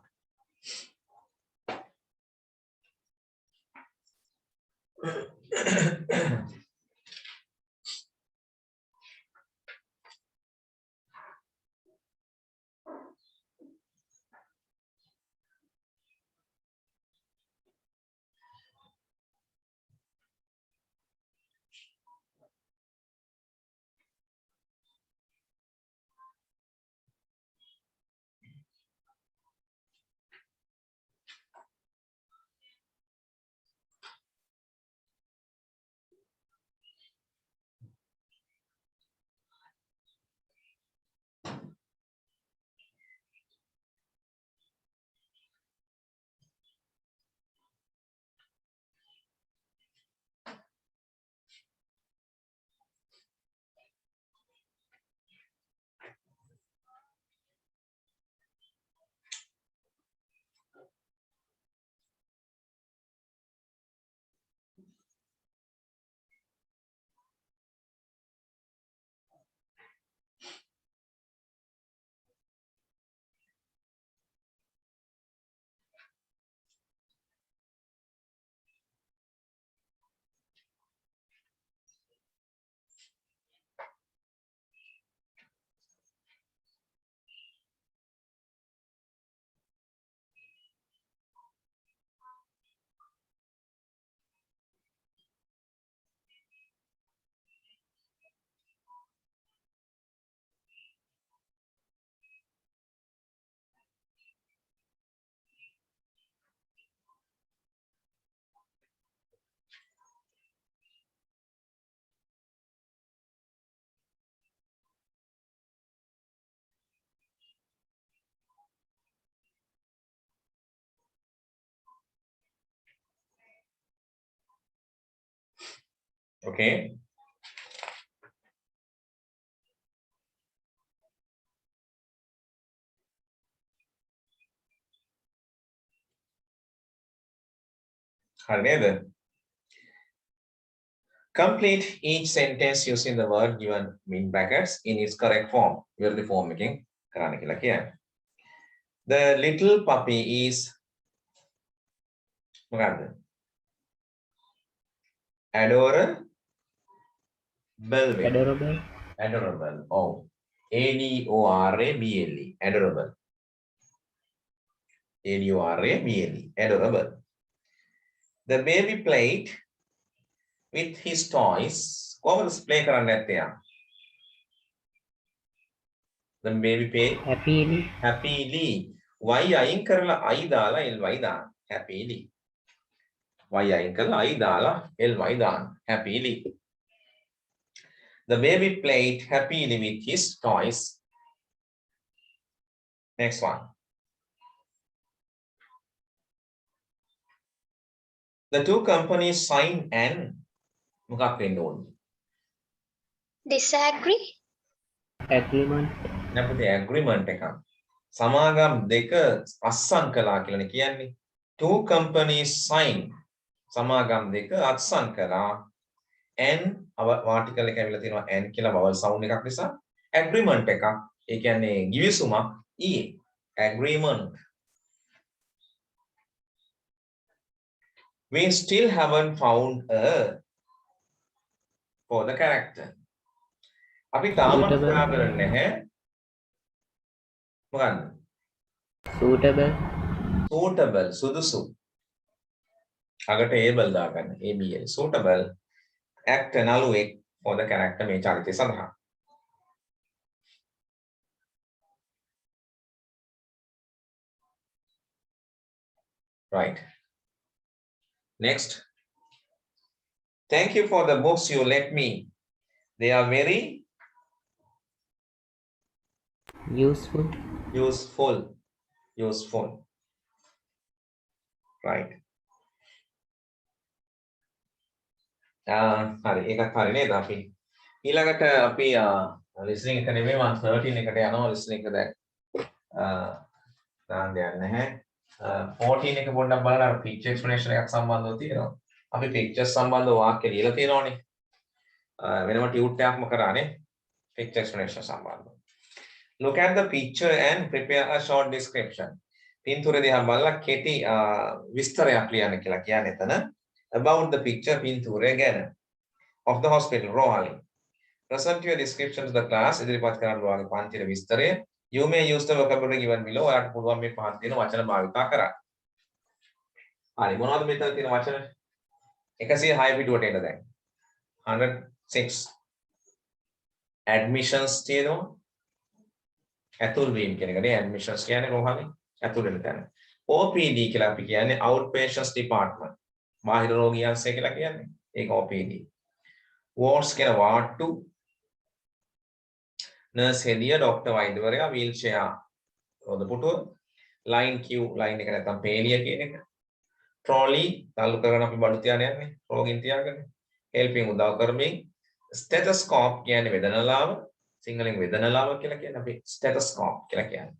Okay. හරි නේද? Complete each sentence using the word given in brackets in its correct form. විරුද්ධ form එකෙන් කරන්න කියලා කියන්නේ. The little puppy is මොකක්ද? Adorable. Adorable. Adorable. Oh. A-D-O-R-A-B-L-E. Adorable. A-D-O-R-A-B-L-E. Adorable. The baby played with his toys. කොහොමද play කරන්න නැත්තේ යා? The baby play Happily. happily. Y අයින් කරලා I දාලා ly දාන්න. Happily. Y අයින් කරලා I දාලා ly දාන්න. Happily. The baby played happily with his toys. Next one. The two companies signed an මොකක් වෙන්න ඕනද? Disagree. Agreement. නැපුතේ agreement එකක්. සමාගම් දෙක අත්සන් කළා කියලානේ කියන්නේ. Two companies signed. සමාගම් දෙක අත්සන් කළා. N article එක ඇවිල්ලා තියෙනවා N කියලා vowel sound එකක් නිසා agreement එකක්. ඒ කියන්නේ ගිවිසුමක් E. Agreement. We still haven't found a for the character. අපි තාමත් හොයාගන්නේ නැහැ. මොකක්ද? Suitable. Suitable සුදුසු. අගට able දාගන්න. ABL suitable actor නළුවෙක් for the character මේ චරිතය සඳහා. Right. Next. Thank you for the books you lent me. They are very Useful. useful. Useful. Right. හරි ඒකත් හරි නේද අපි ඊළඟට අපි listening එක නෙමෙයි 113 එකට යනවා listening එක දැන් දාන්න දෙයක් නැහැ 14 එක පොඩ්ඩක් බලන්න අර picture explanation එකක් සම්බන්ධව තියෙනවා අපි pictures සම්බන්ධව වාක්‍ය ලියලා තියෙනවානේ වෙනම ටියුට් එකක්ම කරානේ picture explanation සම්බන්ධව look at the picture and prepare a short description පින්තූරය දිහා බලලා කෙටි විස්තරයක් ලියන්න කියලා කියන්නේ එතන about the picture පින්තූරය ගැන of the hospital Rohali present your description to the class ඉදිරිපත් කරන්න ඔයාගේ පන්තියේ විස්තරය you may use the vocabulary given below ඔයාලට පුළුවන් මේ පහත් තියෙන වචන භාවිතා කරන්න හරි මොනවද මෙතන තියෙන වචන 106 පිටුවට එන්න දැන් 106 admissions තියෙනවා ඇතුල් වීම කියන එකනේ admissions කියන්නේ Rohali ඇතුල් වෙන තැන OPD කියලා අපි කියන්නේ outpatients department බාහිර රෝගියන්සේ කියලා කියන්නේ ඒක OPD wards කියන වාට්ටු nurse හෙදිය doctor වෛද්‍යවරයා wheelchair රෝද පුටුව line queue line එක නැත්නම් පේලිය කියන එක trolley තල්ලු කරගෙන අපි බඩු තියාගෙන යන්නේ රෝගීන් තියාගෙන helping උදව් කරමින් stethoscope කියන්නේ වේදනලාව සිංහලෙන් වේදනලාව කියලා කියන්නේ අපි stethoscope කියලා කියන්නේ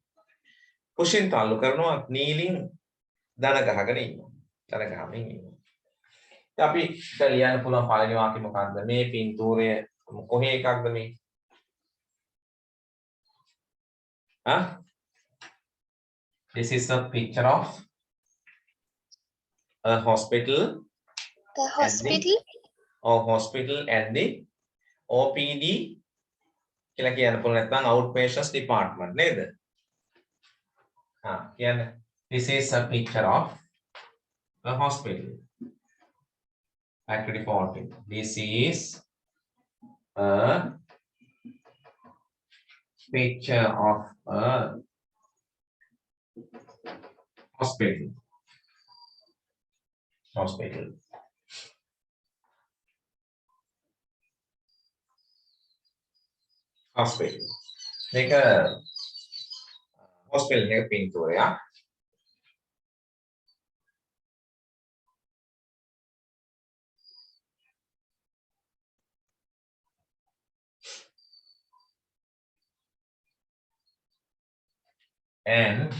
pushing තල්ලු කරනවා kneeling දන ගහගෙන ඉන්නවා දන ගහමින් ඉන්නවා අපි ලියන්න පුළුවන් පළවෙනි වාක්‍ය මොකක්ද මේ පින්තූරය කොහේ එකක්ද මේ this is a picture of a hospital The hospital. hospital and the OPD කියලා කියන්න පුළුවන් නැත්නම් outpatients department නේද කියන්නේ this is a picture of a hospital activity 14 this is a picture of a hospital hospital hospital මේක hospital එක පින්තූරයක් and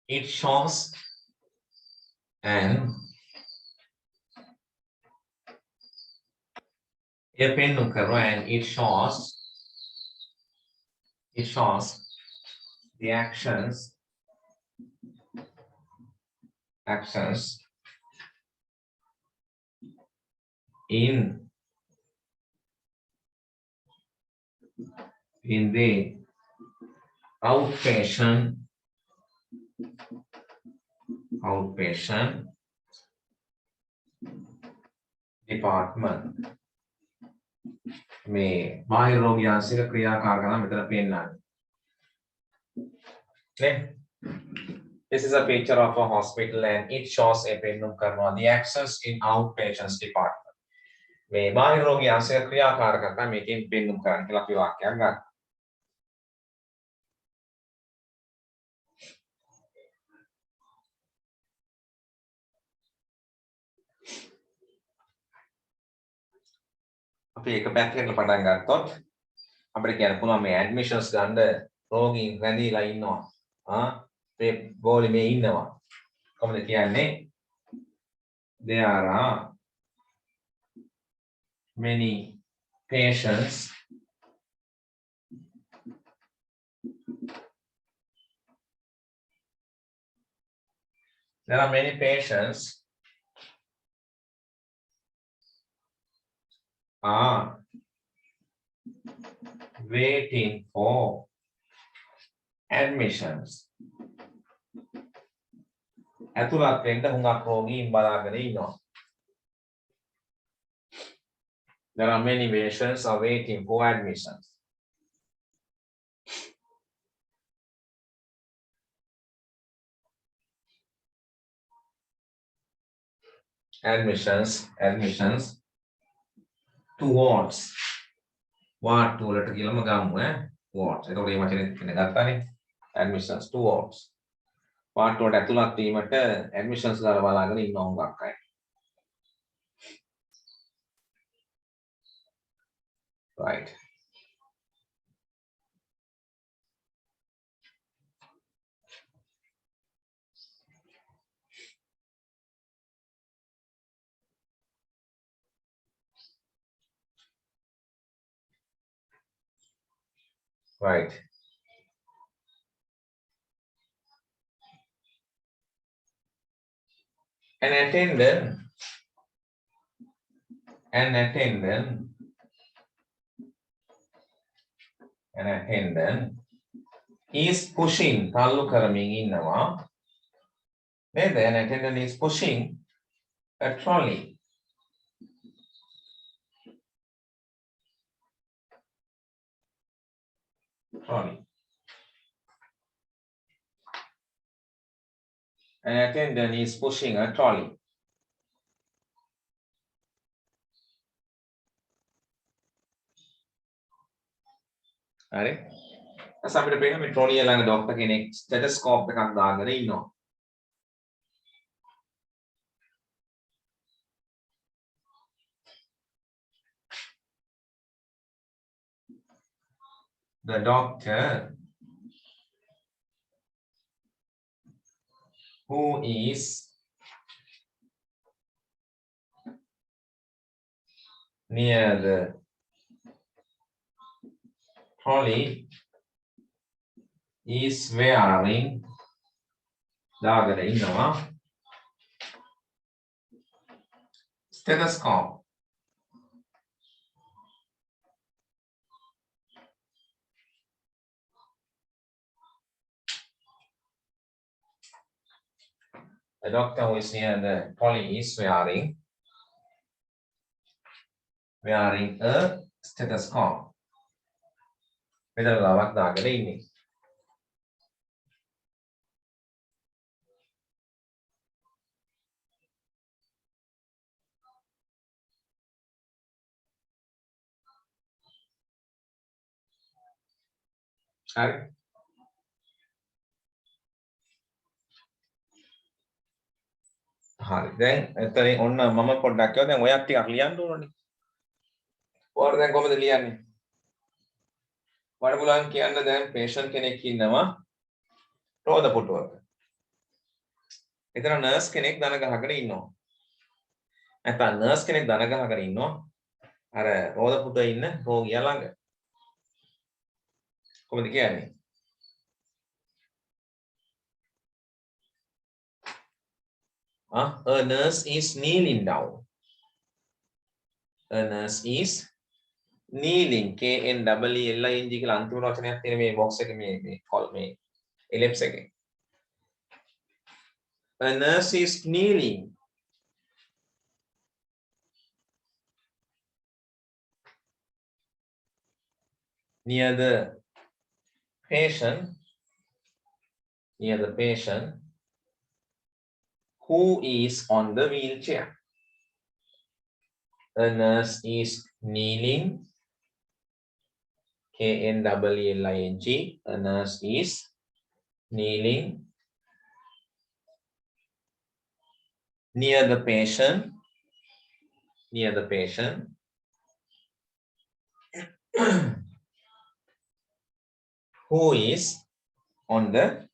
it shows an and it shows the actions in the outpatient department. මේ බාහිර රෝගියාංශික ක්‍රියාකාරකම් මෙතන පෙන්නන්නේ. නේ? This is a picture of a hospital and it shows a පෙන්නුම් කරනවා the actions in outpatients department. මේ බාහිර රෝගියාංශික ක්‍රියාකාරකම් මේකෙන් පෙන්නුම් කරන්න කියලා අපි වාක්‍යයක් ගන්න. අපි එක පැත්තකට පටන් ගත්තොත් අපිට කියන්න පුළුවන් මේ ඇඩ්මිෂන්ස් ගන්න රෝගීන් රැඳිලා ඉන්නවා. මේ බෝලි මේ ඉන්නවා. කොහොමද කියන්නේ? There are many patients are waiting for admissions. ඇතුළත් වෙන්න හුඟක් රෝගීන් බලාගෙන ඉන්නවා. There are many patients are waiting for admissions. Admissions towards what වලට කියලාම ගමු towards. එතකොට මේ වචනේ ඉගෙන ගත්තානේ. Admissions towards. what වලට ඇතුළත් වීමට admissions දාලා බලාගෙන ඉන්න හුඟක් අය. Right. Right. An attendant is pushing තල්ලු කරමින් ඉන්නවා. නේද? An attendant is pushing a trolley. An attendant is pushing a trolley. හරි. අස අපිට පේන මේ ට්‍රොලිය ළඟ ડોක්ටර් කෙනෙක් ස්ටෙතොස්කෝප් එකක් දාගෙන ඉන්නවා. The doctor who is near the trolley is wearing දාගෙන ඉන්නවා stethoscope. The doctor who is near the trolley is wearing a stethoscope. මෙතනලාවක් දාගෙන ඉන්නේ. හරි. හරි. දැන් එතනින් ඔන්න මම පොඩ්ඩක් කියවා දැන් ඔයත් ටිකක් ලියන්න ඕනනේ. ඔයාලා දැන් කොහොමද ලියන්නේ? මට පුළුවන් කියන්න දැන් patient කෙනෙක් ඉන්නවා රෝද පුටුවක. එතන nurse කෙනෙක් දන ගහගෙන ඉන්නවා. නැත්නම් nurse කෙනෙක් දන ගහගෙන ඉන්නවා අර රෝද පුටුවේ ඉන්න රෝගියා ළඟ. කොහොමද කියන්නේ? A nurse is kneeling down. A nurse is kneeling. KNEELING කියලා අන්තිම වචනයක් තියෙන මේ box එකේ මේ call මේ ellipse එකේ. A nurse is kneeling. Near the patient who is on the wheelchair. A nurse is kneeling. KNEELING. A nurse is kneeling near the patient who is on the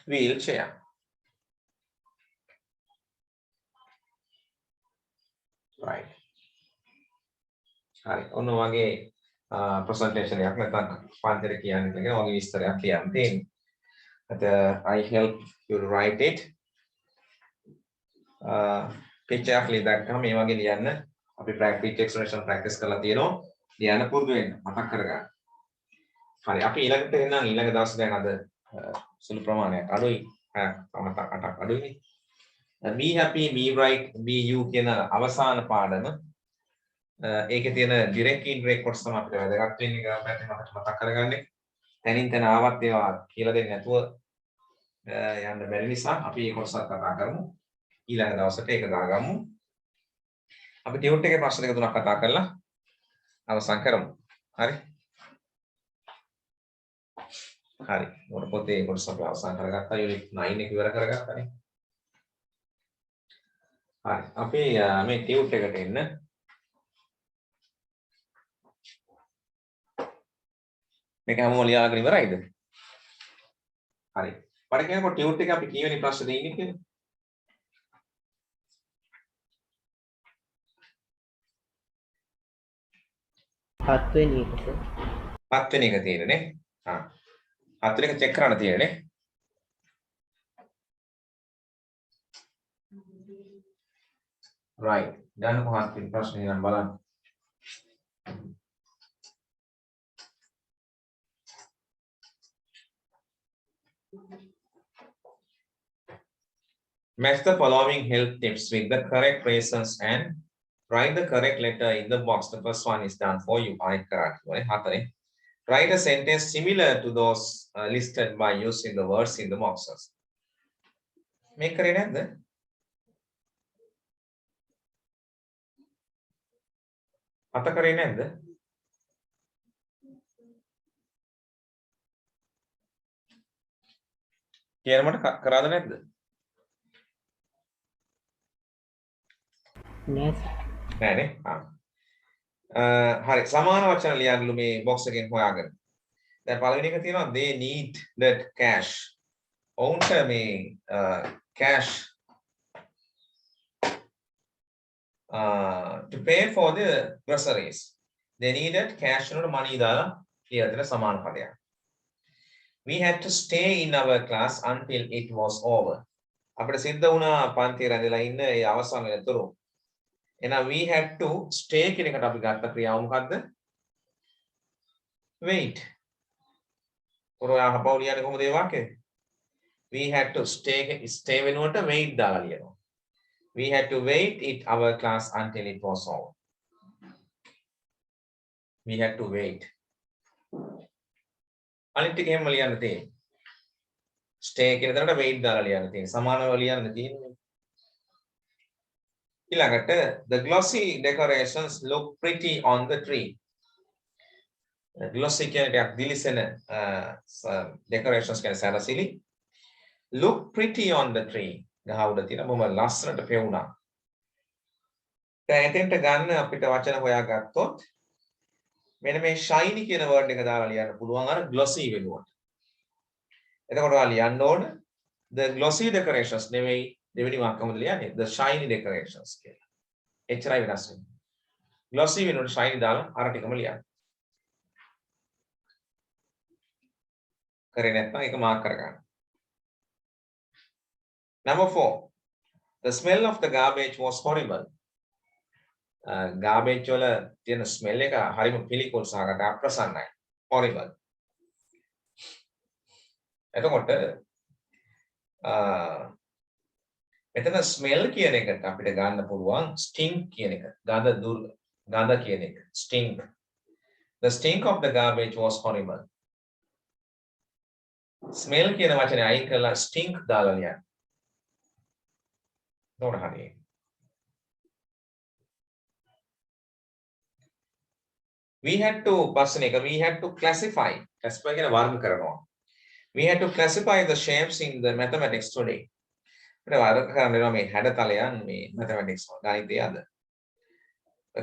wheelchair. Right. හරි. ඔන්න වගේ presentation එකක් නැත්නම් පන්තිර කියන්නේ කියලා වගේ විස්තරයක් කියන්න තියෙනවා. I help you to write it. picture එකක් ලියලා මේ වගේ ලියන්න අපි practice explanation practice කරලා තියෙනවා. ලියන්න පුරුදු වෙන්න මතක් කරගන්න. හරි අපි ඊළඟට එන්නම් ඊළඟ දවස් දැන් අද සුළු ප්‍රමාණයක් අඩුයි 8ක් අඩුයිනේ. be happy be bright be you කියන අවසාන පාඩම ඒකේ තියෙන direct indirect කොටස තමයි අපිට වැදගත් වෙන්නේ කියලා පැත්තෙන් මතක් කරගන්නේ. තනින් තන ආවත් ඒවා කියලා දෙන්නේ නැතුව යන්න බැරි නිසා අපි මේ කොටසත් කතා කරමු. ඊළඟ දවසට ඒක දාගමු. අපි ටියුට් එකේ ප්‍රශ්න දෙක තුනක් කතා කරලා අවසන් කරමු. හරි. හරි. මොන පොතේ කොටස අපි අවසන් කරගත්තා. යුනිට් 9 එක ඉවර කරගත්තානේ. හරි. අපි මේ ටියුට් එකට එන්න. මේක හැමෝම ලියාගෙන ඉවරයිද? හරි. මට කියන්නකෝ ටියුට් එක අපි කීවෙනි ප්‍රශ්නේ ඉන්නේ කියලා? 7 වෙනි එක සර්. 7 වෙනි එක තියෙන්නේ නේ. 7 වෙනි එක චෙක් කරන්න තියෙන්නේ නේ. right. දැන් කොහොමද ප්‍රශ්නේ නම් බලන්න. Match the following health tips with the correct reasons and write the correct letter in the box. The first one is done for you. Write a sentence similar to those listed by using the words in the boxes. Make a read then. අතකරේ නැද්ද? කියන මට කරාද නැද්ද? නෑ නෑනේ. හරි සමාන වචන ලියන්නලු මේ box එකෙන් හොයාගෙන. දැන් පළවෙනි එක තියෙනවා they need that cash. ඔවුන්ට මේ cash to pay for the groceries. They needed cash or money දාලා ලියලා සමාන පදයක්. We had to stay in our class until it was over. අපිට සිද්ධ වුණා පන්තියේ රැඳිලා ඉන්න ඒ අවසන් වෙනතුරු. එහෙනම් we had to stay කියන එකට අපි ගත්ත ක්‍රියාව මොකද්ද? wait. ඔරයා හපව ලියන්නේ කොහොමද ඒ වාක්‍යය? We had to stay වෙනුවට wait දාලා ලියනවා. We had to wait it our class until it was over. We had to wait. අනිත් ටික එහෙම ලියන්න තියෙන්නේ. stay කියන තැනට wait දාලා ලියන්න තියෙන්නේ. සමානව ලියන්න තියෙන්නේ. ඊළඟට the glossy decorations look pretty on the tree. glossy කියන්නේ දිලිසෙන decorations කියන සැරසිලි. look pretty on the tree. ගහ උඩ තියෙන බොහොම ලස්සනට පෙවුනා. දැන් එතෙන්ට ගන්න අපිට වචන හොයාගත්තොත් මෙන්න මේ shiny කියන word එක දාලා ලියන්න පුළුවන් අර glossy වෙනුවට. එතකොට ඔයා ලියන්න ඕන the glossy decorations නෙවෙයි දෙවෙනි වාක්‍යෙම ලියන්නේ the shiny decorations කියලා. එච්චරයි වෙනස් වෙන්නේ. glossy වෙනුවට shiny දාලා අර ටිකම ලියන්න. කරේ නැත්නම් ඒක මාක් කරගන්න. Number 4. The smell of the garbage was horrible. Garbage වල තියෙන smell එක හරිම පිළිකුල් සහගත අප්‍රසන්නයි. Horrible. එතකොට මෙතන smell කියන එකට අපිට ගන්න පුළුවන් stink කියන එක. ගඳ කියන එක. Stink. The stink of the garbage was horrible. Smell කියන වචනේ අයින් කරලා stink දාලා ලියන්න. නෝන හරියි. We had to classify කියන වර්ග කරනවා. We had to classify the shapes in the mathematics today. අපිට වර්ග කරන්න වෙනවා මේ හැඩතලයන් මේ mathematics ගණිතය අද.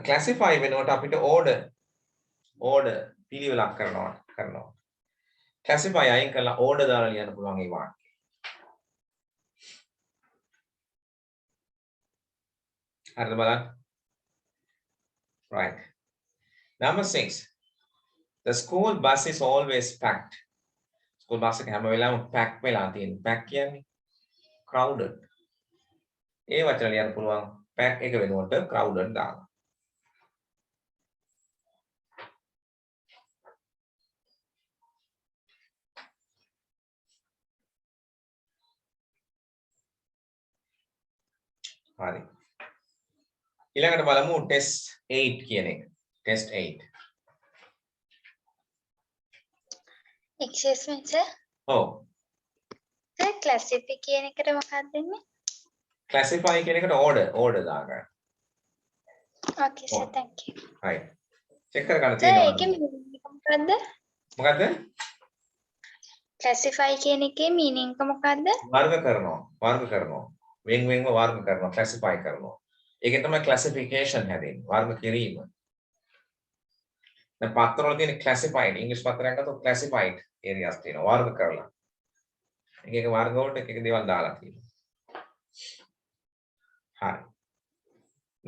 classify වෙනකොට අපිට order පිළිවෙලක් කරනවා. classify අයින් කරලා order දාලා ලියන්න පුළුවන් ඒ වාක්‍යය. හරිද බලන්න. Right. Number 6. The school bus is always packed. School bus එක හැම වෙලාවෙම pack වෙලා තියෙනවා. pack කියන්නේ crowded. ඒ වචන ලියන්න පුළුවන් pack එක වෙනුවට crowded දාන්න. හරි. ඊළඟට බලමු test 8 කියන එක. Test 8. Excuse me, sir. Oh. Sir, classify කියන එකට මොකක්ද දෙන්නේ? Classify කියන එකට order දාගන්න. Okay, sir. Thank you. right. check කරගන්න sir, තියෙනවා. ඒකේ meaning එක මොකක්ද? මොකද්ද? classify කියන එකේ meaning එක මොකක්ද? වර්ග කරනවා. වෙන්ව වර්ග කරනවා. classify කරනවා. ඒකෙන් තමයි classification හැදෙන්නේ. වර්ග කිරීම. දැන් පත්‍රවල තියෙන classified ඉංග්‍රීසි පත්‍රයක් ගත්තොත් classified areas තියෙනවා වර්ග කරලා. එක වර්ග වලට එක දේවල් දාලා තියෙනවා. හරි.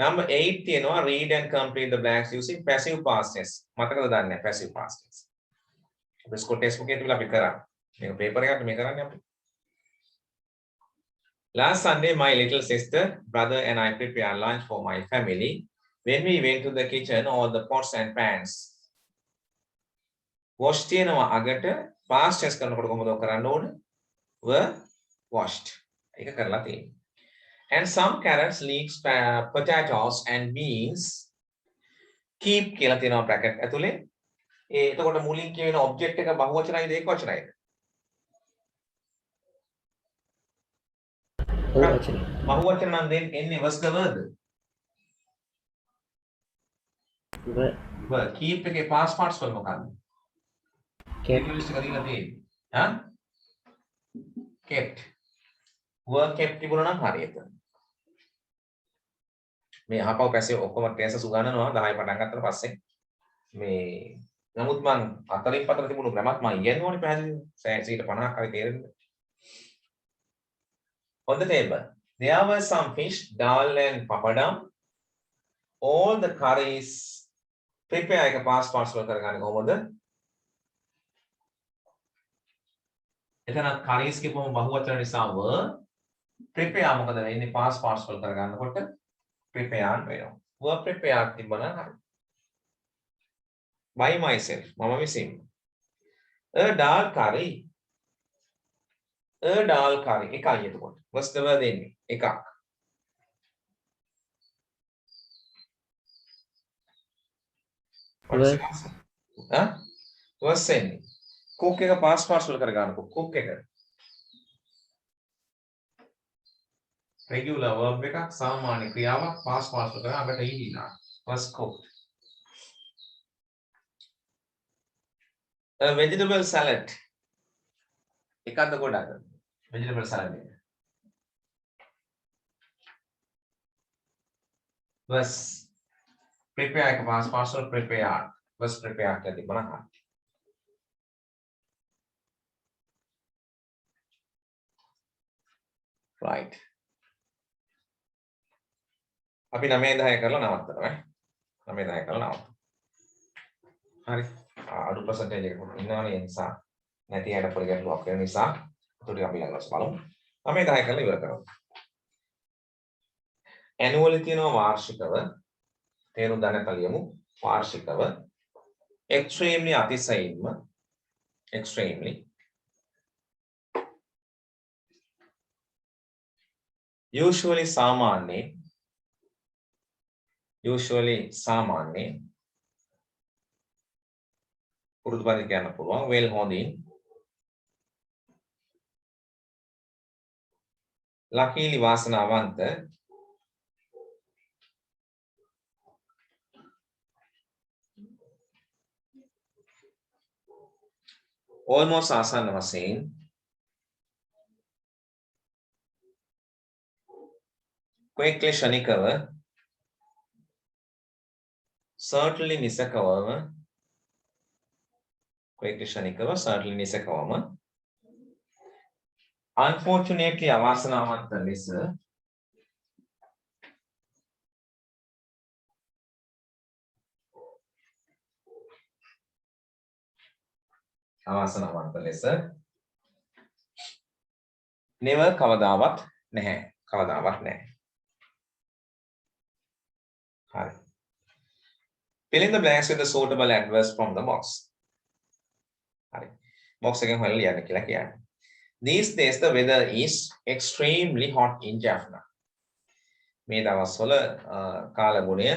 Number 8 තියෙනවා read and complete the blanks using passive past tense. මතකද දන්නේ passive past tense. අපි ස්කෝල් ටෙස්ට් එකේ තිබිලා අපි කරා. මේක පේපර් එකකට මේ කරන්නේ අපි. Last Sunday my little sister, brother and I prepared lunch for my family. When we went to the kitchen, all the pots and pans wash තියෙනවා අගට past tense කරනකොට කොහොමද කරන්න ඕනේ? were washed. ඒක කරලා තියෙනවා. And some carrots, leeks, potatoes and beans keep කියලා තියෙනවා bracket ඇතුලේ. එතකොට මුලින් කියන object එක බහුවචනයිද ඒකවචනයිද? බහුවචන නම් then එන්නේ was the word. well keep එකේ past parts වල මොකක්ද? kept list එක දීලා තියෙන්නේ. kept. were kept තිබුණා නම් හරියට. මේ අහපව පැසේ ඔක්කොම ටෙන්සස් උගන්වනවා 10 පටන් ගත්තට පස්සේ මේ නමුත් මම අතරින් පතර තිබුණු ග්‍රැමර් මම ඉගෙනන්න ඕනේ පැහැදිලිව 150ක් හරි තේරෙන්න. On the table there were some fish, dal and papadam. All the curries prepare එක past parts වල කරගන්නේ කොහොමද? එතන curries කියපුවම බහුවචන නිසා were prepare මොකද වෙන්නේ past parts වල කරගන්නකොට prepared වෙනවා. were prepared තිබුණා හරි. by myself මම විසින්. a dal curry එකයි එතකොට. was the word දෙන්නේ එකක්. was එන්නේ. cook එක past parts වල කරගන්නකො cook එක. regular verb එකක් සාමාන්‍ය ක්‍රියාවක් past parts වල කරා අපිට ඉන්නවා. was cooked. A vegetable salad. එකක්ද ගොඩක්ද? vegetable salad එක. was prepare එක past parts වල prepared. was prepared කියලා තිබුණා. right. අපි 9 10 කරලා නවත්තනවා. 9 10 කරලා නවත්තනවා. හරි. අඩු percentage එකක් ඉන්නවනේ ඒ නිසා නැති හැඩ පොඩි ගැටලුවක් වෙන නිසා උඩට අපි ළඟට බලමු. 9 10 කරලා ඉවර කරමු. annually කියනවා වාර්ෂිකව. තේරුම් ගන්න කලියමු වාර්ෂිකව. extremely අතිශයින්ම extremely usually සාමාන්‍යයෙන් පුරුදු පරිදි කියන්න පුළුවන් well හොඳින් luckily වාසනාවන්ත almost ආසන්න වශයෙන් quickly ශනිකව certainly නිසකවම quickly ශනිකව certainly නිසකවම unfortunately අවාසනාවන්ත ලෙස අවාසනාවන්ත ලෙස never කවදාවත් නැහැ හරි fill in the blanks with the suitable adverbs from the box හරි box එකෙන් හොයලා ලියන්න කියලා කියන්නේ these days the weather is extremely hot in Jaffna මේ දවස්වල කාලගුණය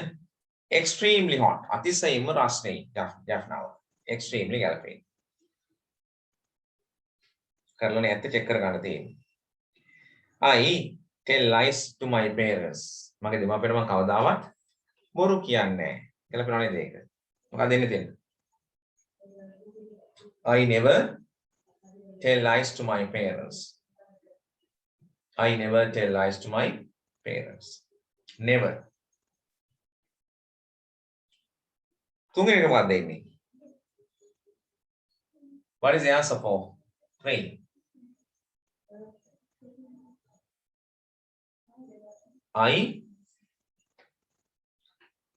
extremely hot අතිශයින්ම රස්නේ Jaffna extremely ගැලපෙන්නේ කරලානේ ඇත්ත චෙක් කරගන්න තියෙන්නේ I tell lies to my parents මගේ දෙමාපියන්ට මම කවදාවත් බොරු කියන්නේ නැහැ කියලා නේද ඒක මොකක්ද දෙන්නේ තියෙන්නේ I never tell lies to my parents never තුන්වෙනි එක මොකක්ද දෙන්නේ what is the answer for 3 I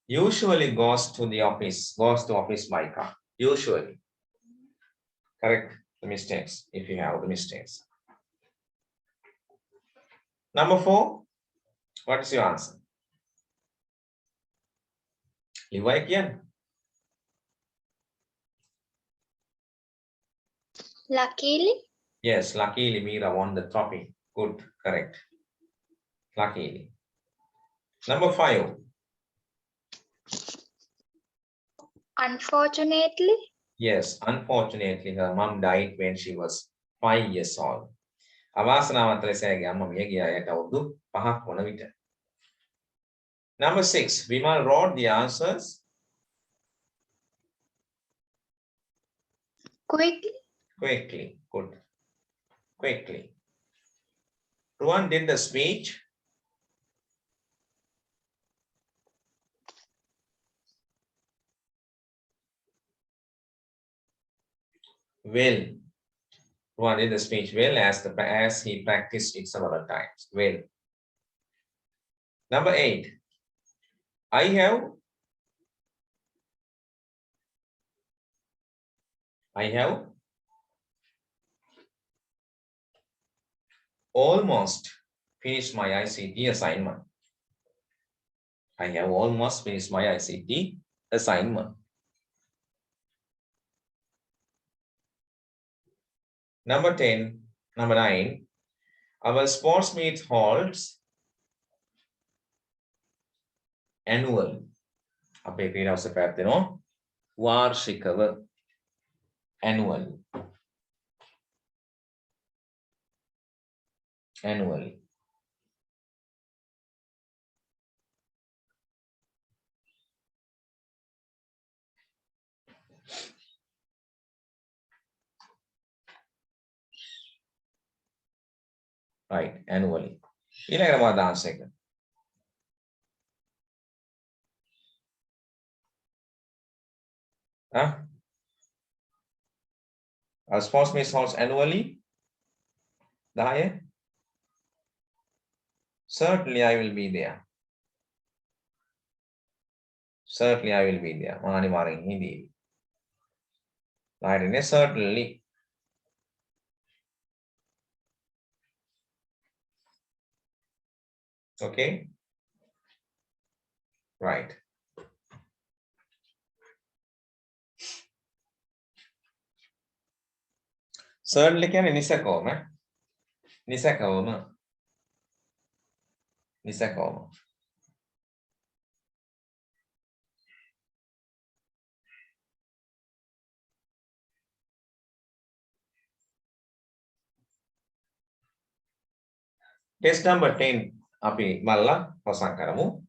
usually goes to office by car usually correct the mistakes if you have the mistakes number 4 what is your answer Levi again luckily yes luckily Meera won the trophy good correct luckily number 5 unfortunately yes unfortunately her mom died when she was 5 years old අවාසනාවන්ත ලෙස ඇගේ අම්මා මිය ගියා යට අවුරුදු 5ක් වන විට number 6 Vimal wrote the answers quickly good quickly Ruan did the speech well Ruan did the speech well as he practiced it several times well number 8 I have almost finished my ICT assignment number 9 our sports meet holds annual අපේ ක්‍රීඩා උත්සවයක් දෙනවා වාර්ෂිකව annually right annually ඊළඟට මොකක්ද answer එක Sports meet holds annually. 10. Certainly I will be there. Certainly I will be there. Mani maring hindi. Right, certainly. Okay. Right. Certainly can nisakoma. Nisakoma. Nisakoma. Test number 10. Api malla pasang karamu.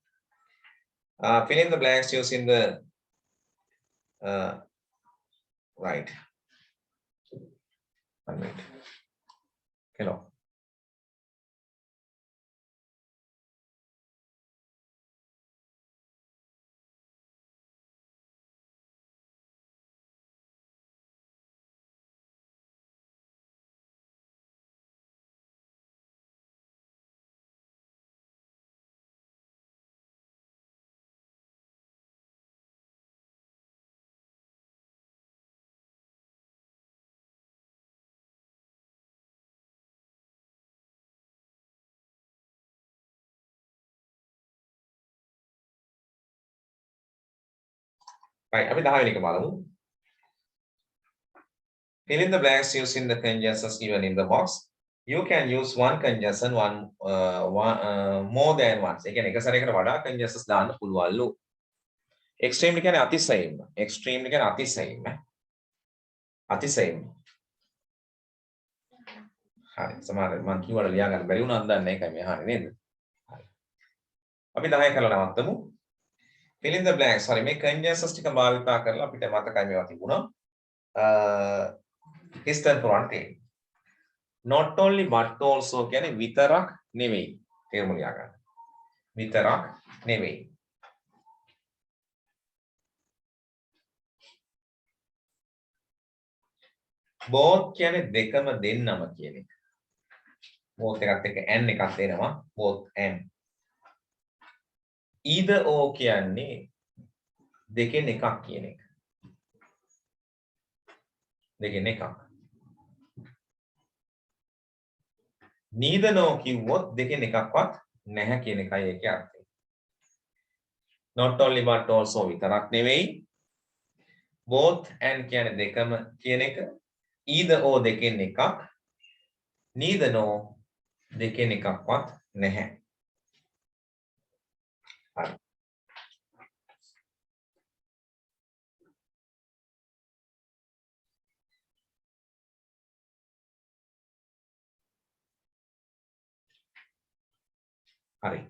Fill in the blanks using the right. 1 minute. Hello. Right. Api 10 වෙනි එක බලමු. Fill in the blanks using the conjunctions given in the box. You can use one conjunction more than once. ඒ කියන්නේ එක සැරයකට වඩා conjunctions දාන්න පුළුවන්ලු. Extremely කියන්නේ අතිශයින්ම. Extremely කියන්නේ අතිශයින්ම. අතිශයින්ම. හරි. සමහර මම කිව්වට ලියා ගන්න බැරි වුණා දන්නේ ඒකයි මේ අහන්නේ නේද? හරි. අපි 10 කරලා නවත්තමු. Fill in the blanks. Sorry මේ conjunctions ටික භාවිතා කරලා අපිට මතකයි මේවා තිබුණා. හිස්තන් පුරාණ තියෙනවා. Not only but also කියන්නේ විතරක් නෙවෙයි. තේරුම ලියා ගන්න. විතරක් නෙවෙයි. both කියන්නේ දෙකම දෙන්නම කියන එක. both එකත් එක්ක n එකක් දෙනවා. both n. either or කියන්නේ දෙකෙන් එකක් කියන එක. දෙකෙන් එකක්. neither nor කිව්වොත් දෙකෙන් එකක්වත් නැහැ කියන එකයි ඒකේ අර්ථය. not only but also විතරක් නෙවෙයි. both and කියන්නේ දෙකම කියන එක. either or දෙකෙන් එකක්. neither nor දෙකෙන් එකක්වත් නැහැ. හරි. හරි.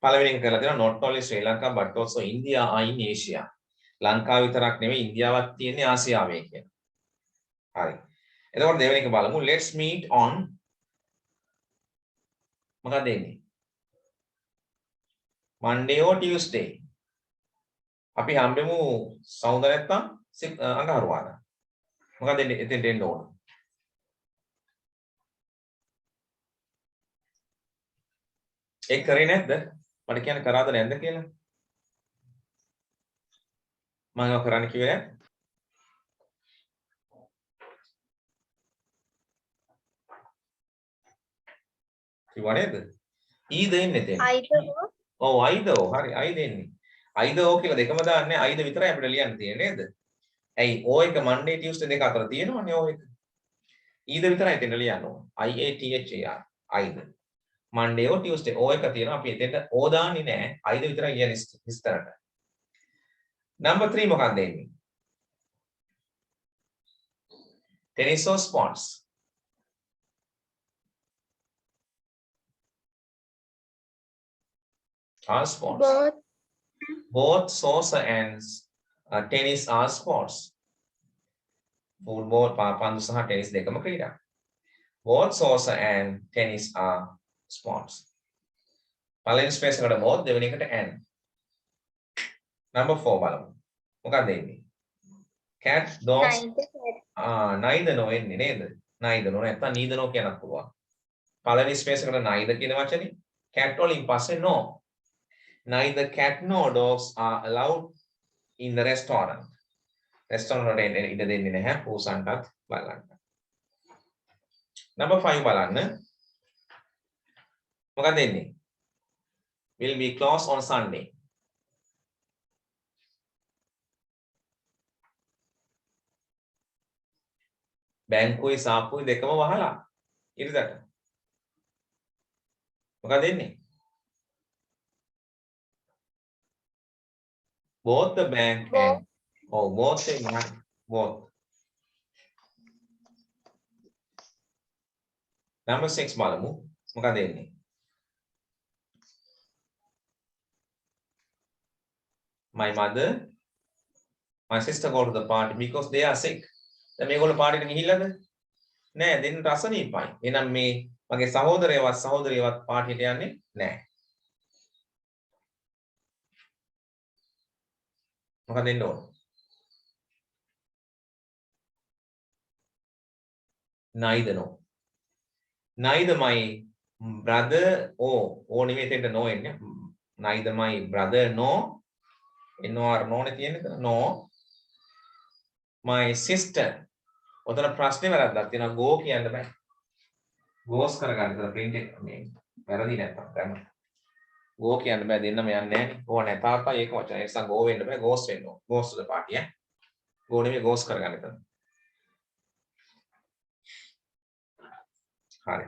පළවෙනි එක කරලා තියෙනවා not only Sri Lanka but also India are in Asia. ලංකාව විතරක් නෙවෙයි ඉන්දියාවත් තියෙන්නේ ආසියාවේ කියන. හරි. එතකොට දෙවෙනි එක බලමු. Let's meet on මොකක්ද එන්නේ? Monday or Tuesday. අපි හම්බෙමු සවුද නැත්තම් අඟහරුවාදා. මොකක්ද එතෙන් දෙන්න ඕන? ඒක කරේ නැද්ද? මට කියන්න කරාද නැද්ද කියලා? මම ඒක කරන්න කිව්වේ නැහැ. කිව්වා නේද? ඊ දෙන්නේ තේ. ඔව් අයිදෝ හරි අයි දෙන්නේ. අයිදෝ කියලා දෙකම දාන්නේ අයිද විතරයි අපිට ලියන්න තියෙන්නේ නේද? ඇයි ඕ එක Monday Tuesday දෙක අතර තියෙනවනේ ඕ එක. ඊද විතරයි එතන ලියන්න ඕන. IATHAR අයිද. Monday or Tuesday ඕ එක තියෙනවා අපි එතෙන්ට ඕ දාන්නේ නැහැ. අයිද විතරයි කියන්නේ විස්තරට. Number 3 මොකක්ද එන්නේ? Tennis or sports? Are sports. Both soccer and tennis are sports. Football, පන්දු සහ ටෙනිස් දෙකම ක්‍රීඩා. Both soccer and tennis are sports. පළවෙනි ස්පේස් එකට both දෙවෙනි එකට and. Number 4 බලමු. මොකක්ද එන්නේ? cat dogs neither cat neither no එන්නේ නේද? neither no නැත්තම් neither no කියන්නත් පුළුවන්. පළවෙනි ස්පේස් එකට neither කියන වචනේ cat වලින් පස්සේ no. Neither cat nor dogs are allowed in the restaurant. Restaurant වලට ඉඩ දෙන්නේ නැහැ පූසන්ටත් බලන්න. Number 5 බලන්න. මොකක්ද දෙන්නේ? Will be closed on Sunday. බැංකුවේ සාප්පුවේ දෙකම වහලා ඉරිදට. මොකක්ද දෙන්නේ? Both the bank and both both. Number 6 බලමු. මොකක්ද දෙන්නේ? My mother, my sister go to the party because they are sick. දැන් මේගොල්ලෝ පාටියට ගිහිල්ලාද? නෑ දෙන්න අසනීපයි. එහෙනම් මේ මගේ සහෝදරියවත් පාටියට යන්නේ නෑ. මොකක්ද දෙන්න ඕන? neither no. Neither my brother නෙමෙයි දෙන්න no එන්නේ. Neither my brother no nor no නේ තියෙන්නේ. No my sister. ඔතන ප්‍රශ්නේ වැරද්දක් තියෙනවා. go කියන්න බෑ. goes කරගන්න. ඒතර print එක මේ වැරදි නැත්තම් ගන්න. go කියන්න බෑ දෙන්නම යන්නේ නැහැ. ඕව නැතාවතා ඒක වචන. ඒ නිසා go වෙන්න බෑ. goes වෙන්න ඕන. goes to the party ඈ. go නෙමෙයි goes කරගන්න එතන. හරි.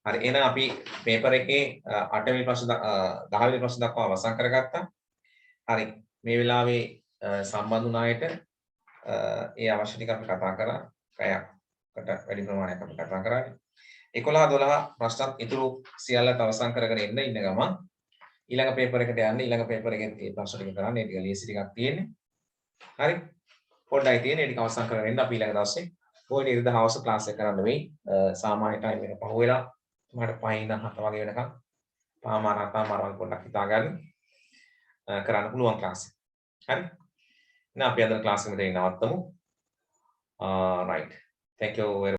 හරි එහෙනම් අපි පේපර් එකේ 8 වෙනි ප්‍රශ්න 10 වෙනි ප්‍රශ්න දක්වා අවසන් කරගත්තා. හරි. මේ වෙලාවේ සම්බන්ධ වුණ අයට ඒ අවශ්‍ය ටික අපි කතා කරා. පැයකට වැඩි ප්‍රමාණයක් අපි කතා කරානේ. 11 12 ප්‍රශ්නත් ඉතුරු සියල්ලත් අවසන් කරගෙන ඉන්න ගමන් ඊළඟ පේපර් එකට යන්න ඊළඟ පේපර් එකේ මේ ප්‍රශ්න ටික කරන්න. ඒ ටික ලීසි ටිකක් තියෙන්නේ. හරි. පොඩ්ඩයි තියෙන්නේ. ඒ ටික අවසන් කරගෙන ඉන්න අපි ඊළඟ දවසේ කොයි නිර්ද හවස ක්ලාස් එක කරන්න වෙයි. සාමාන්‍ය ටයිම් එක පහුවෙලා මට 5 ඉඳන් 7 වගේ වෙනකම් පාමාරාතාමාරවල් පොඩ්ඩක් හිතාගන්න කරන්න පුළුවන් ක්ලාස් එක. හරි. එහෙනම් අපි අද ක්ලාස් එක මෙතන නවත්තමු. right. Thank you very